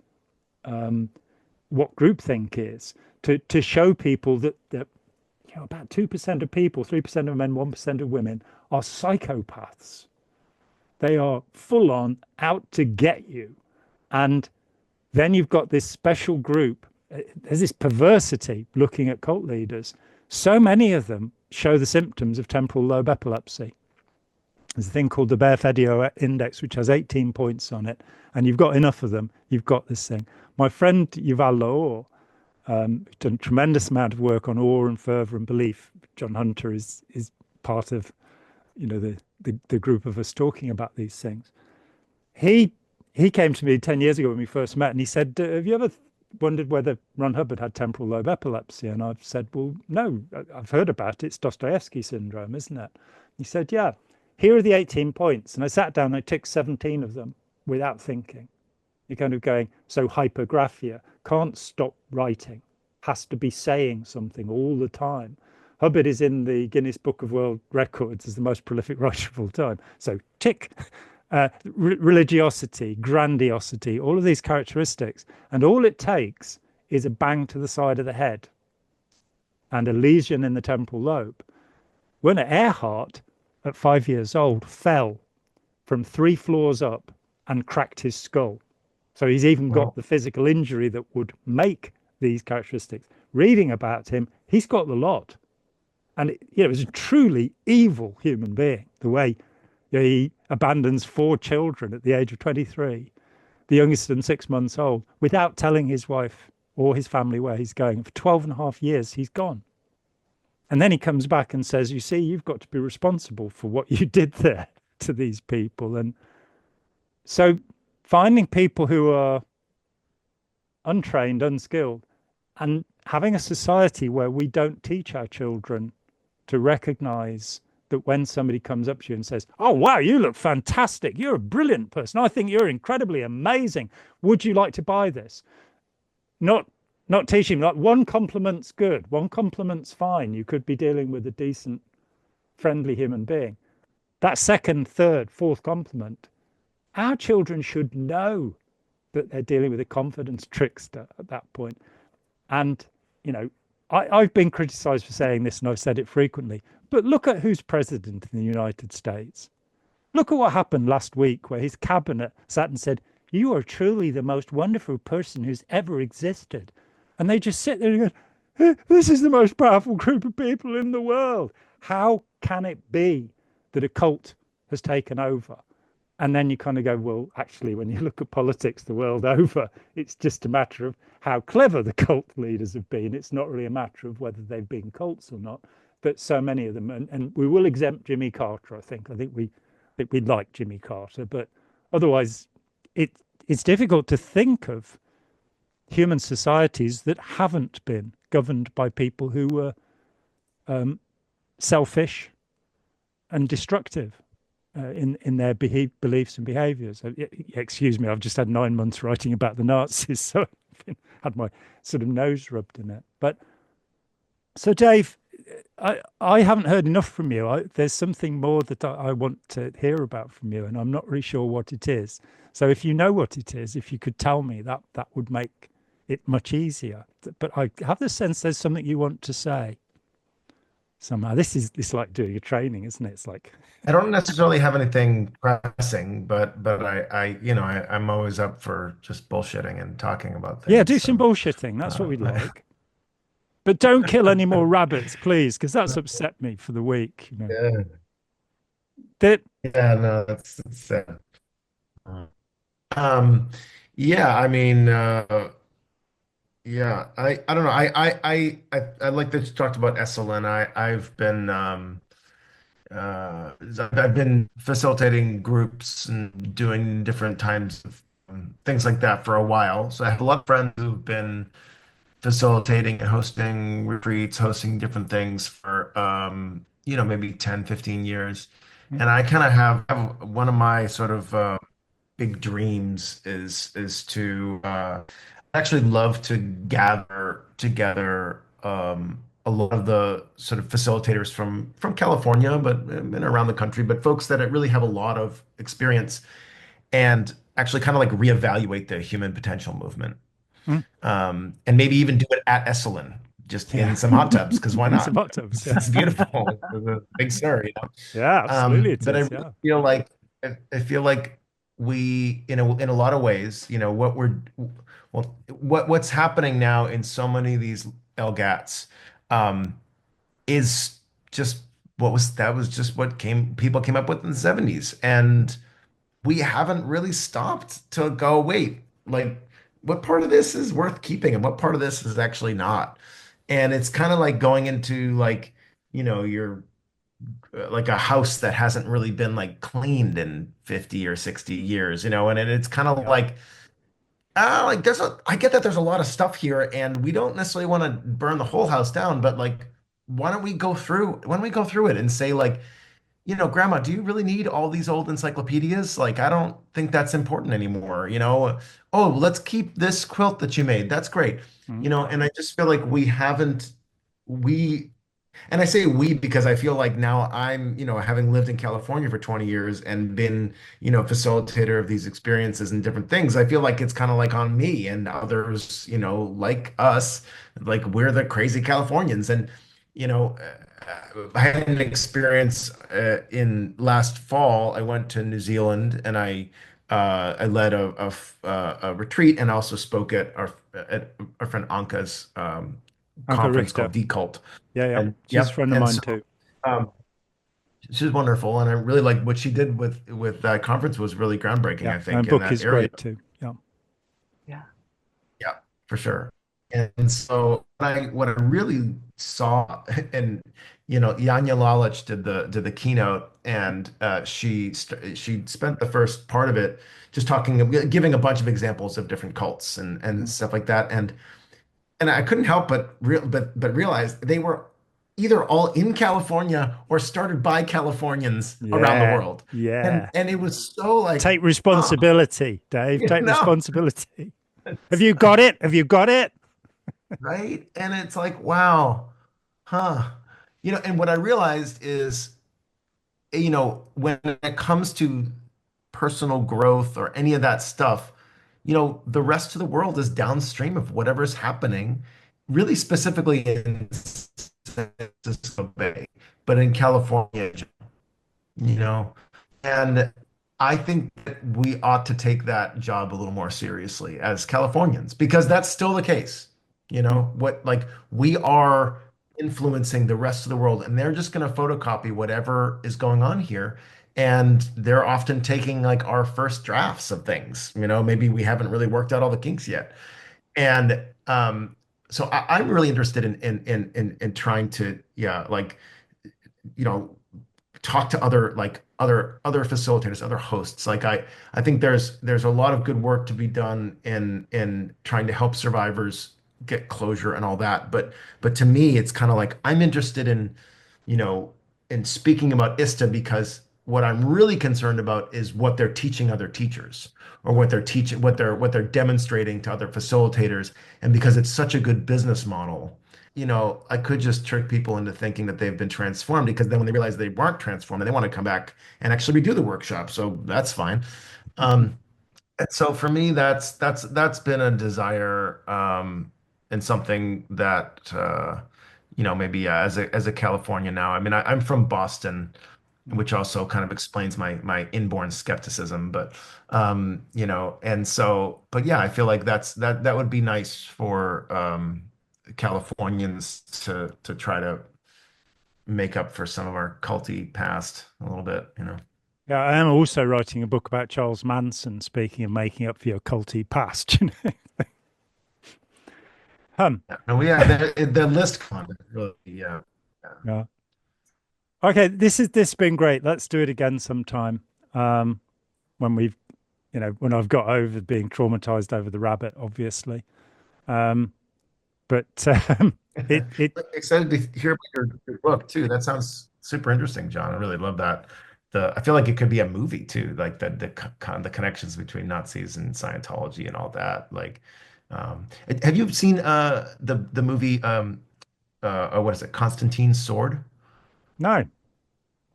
what groupthink is, to show people that about 2% of people, 3% of men, 1% of women are psychopaths. They are full on out to get you. And then you've got this special group. There's this perversity looking at cult leaders. So many of them show the symptoms of temporal lobe epilepsy. There's a thing called the Bear-Fedio Index, which has 18 points on it. And you've got enough of them, you've got this thing. My friend Yuval Laor, done a tremendous amount of work on awe and fervor and belief. John Hunter is part of, the group of us talking about these things. He came to me 10 years ago when we first met, and he said, have you ever wondered whether Ron Hubbard had temporal lobe epilepsy? And I've said, well, no, I've heard about it. It's Dostoevsky syndrome, isn't it? He said, yeah, here are the 18 points. And I sat down and I ticked 17 of them without thinking. You're kind of going, so hypergraphia, can't stop writing, has to be saying something all the time. Hubbard is in the Guinness Book of World Records as the most prolific writer of all time. So tick. Religiosity, grandiosity, all of these characteristics. And all it takes is a bang to the side of the head and a lesion in the temporal lobe. Werner Erhard, at 5 years old, fell from 3 floors up and cracked his skull. So he's even got the physical injury that would make these characteristics. Reading about him, he's got the lot. And it was a truly evil human being, the way he abandons 4 children at the age of 23, the youngest of them 6 months old, without telling his wife or his family where he's going. For 12 and a half years, he's gone. And then he comes back and says, you see, you've got to be responsible for what you did there to these people. And so finding people who are untrained, unskilled, and having a society where we don't teach our children to recognize that when somebody comes up to you and says, oh, wow, you look fantastic. You're a brilliant person. I think you're incredibly amazing. Would you like to buy this? Not teaching, like one compliment's good. One compliment's fine. You could be dealing with a decent, friendly human being. That second, third, fourth compliment, our children should know that they're dealing with a confidence trickster at that point. And, I've been criticized for saying this, and I've said it frequently, but look at who's president in the United States. Look at what happened last week, where his cabinet sat and said, you are truly the most wonderful person who's ever existed. And they just sit there and go, this is the most powerful group of people in the world. How can it be that a cult has taken over? And then you kind of go, well, actually, when you look at politics the world over, it's just a matter of how clever the cult leaders have been. It's not really a matter of whether they've been cults or not. But so many of them, and we will exempt Jimmy Carter, I think. I think we'd like Jimmy Carter, but otherwise it's difficult to think of human societies that haven't been governed by people who were selfish and destructive in their beliefs and behaviors. Excuse me, I've just had 9 months writing about the Nazis, so I've had my sort of nose rubbed in it. But so, Dave, I haven't heard enough from you. There's something more that I want to hear about from you, and I'm not really sure what it is. So if you know what it is, if you could tell me, that would make it much easier. But I have the sense there's something you want to say somehow. This like doing a training, isn't it? It's like, I don't necessarily have anything pressing, but I'm always up for just bullshitting and talking about yeah, things. do some So, bullshitting. That's what we'd uh, like. But don't kill any more rabbits, please, because that's upset me for the week. yeah, That yeah, no, that's sad. Um, yeah, I mean, yeah, I don't know. I like that you talked about SLN. I've been facilitating groups and doing different times of things like that for a while. So I have a lot of friends who've been facilitating and hosting retreats, hosting different things for maybe 10, 15 years. And I kind of have one of my sort of big dreams is to actually love to gather together a lot of the sort of facilitators from California, but and around the country, but folks that really have a lot of experience and actually kind of like reevaluate the human potential movement. mm, And maybe even do it at Esalen, just in yeah, some hot tubs, because why it's not? hot tubs. It's beautiful. It's a big sur. Yeah, absolutely, it But I is. really Yeah. feel like I feel like we, in a lot of ways, what's happening now in so many of these LGATs um, is just that was just what people came up with in the 70s. And we haven't really stopped to go, wait, like what part of this is worth keeping and what part of this is actually not? And it's kind of like going into like, your like a house that hasn't really been like cleaned in 50 or 60 years, and it's kind of Yeah. like I get that there's a lot of stuff here and we don't necessarily want to burn the whole house down, but like, why don't we go through it and say like, Grandma, do you really need all these old encyclopedias? Like, I don't think that's important anymore, Oh, let's keep this quilt that you made. That's great. Mm, And I just feel like we and I say we because I feel like now I'm, having lived in California for 20 years and been, facilitator of these experiences and different things, I feel like it's kind of like on me and others, like us, like we're the crazy Californians. And, I had an experience in last fall. I went to New Zealand and I led a retreat and also spoke at our friend Anka's Anka conference called Richter. Decult. Yeah, yeah. And She's a yep. friend of And mine so too. um, she's wonderful. And I really like what she did with that conference was really groundbreaking, Yeah, I and think, in book that is area. great too. Yeah. Yeah. Yeah, for sure. And so what I really saw, and Janja Lalich did the keynote, and she spent the first part of it just giving a bunch of examples of different cults and Mm. stuff like that. And I couldn't help but realize they were either all in California or started by Californians around the Yeah, world. And yeah. and it was so like, Take huh, responsibility, Dave. you Take know, responsibility. Have you got it? Have you got it? right? And it's like, wow, huh. And what I realized is, when it comes to personal growth or any of that stuff, the rest of the world is downstream of whatever's happening, really specifically in San Francisco Bay, but in California, you know. And I think that we ought to take that job a little more seriously as Californians, because that's still the case. Mm. What like we are influencing the rest of the world, and they're just going to photocopy whatever is going on here. And they're often taking like our first drafts of things. Maybe we haven't really worked out all the kinks yet. And so I'm really interested in trying to, yeah, like, you know, talk to other facilitators, other hosts. Like I think there's a lot of good work to be done in trying to help survivors get closure and all that. But to me, it's kind of like I'm interested you know, in speaking about ISTA because what I'm really concerned about is what they're teaching other teachers or what they're demonstrating to other facilitators. And because it's such a good business model, I could just trick people into thinking that they've been transformed because then when they realize they weren't transformed, they want to come back and actually redo the workshop. So that's fine. Um, And so for me, that's been a desire, and something that maybe as a California now. I mean, I'm from Boston, Mm. which also kind of explains my inborn skepticism. But and so, but yeah, I feel like that would be nice for Californians to try to make up for some of our culty past a little bit. Yeah, I am also writing a book about Charles Manson, speaking of making up for your culty past, you know. Um, Yeah. And we have the list content really, yeah. Yeah. yeah. Okay, this has been great. Let's do it again sometime. When we've, when I've got over being traumatized over the rabbit, obviously. Um, but it Excited to hear about your book too. That sounds super interesting, John. I really love that. I feel like it could be a movie too, like the connections between Nazis and Scientology and all that. Like, have you seen the movie what is it, Constantine's Sword? no.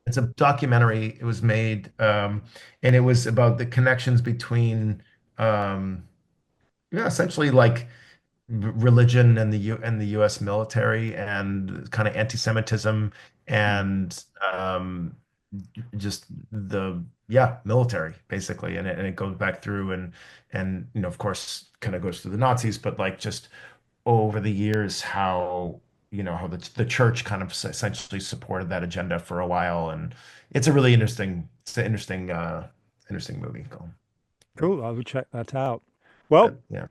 It's a documentary. It was made, and it was about the connections between yeah, essentially like religion and the U.S. military and kind of anti-Semitism Mm. and just the yeah military basically, and it goes back through and of course kind of goes through the Nazis, but like just over the years how how the church kind of essentially supported that agenda for a while, and it's an interesting movie. Cool. Cool. I will check that out. Well, Yeah.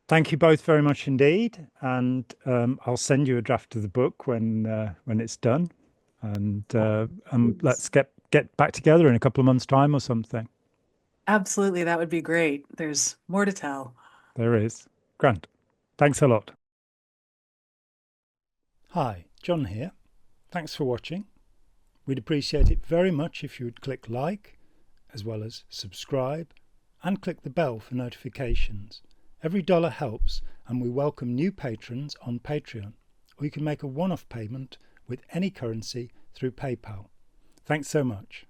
thank you both very much indeed, and I'll send you a draft of the book when it's done, and let's get back together in a couple of months' time or something. Absolutely, that would be great. There's more to tell. There is. Grant. Thanks a lot. Hi, John here. Thanks for watching. We'd appreciate it very much if you would click like, as well as subscribe, and click the bell for notifications. Every dollar helps, and we welcome new patrons on Patreon, or you can make a one-off payment with any currency through PayPal. Thanks so much.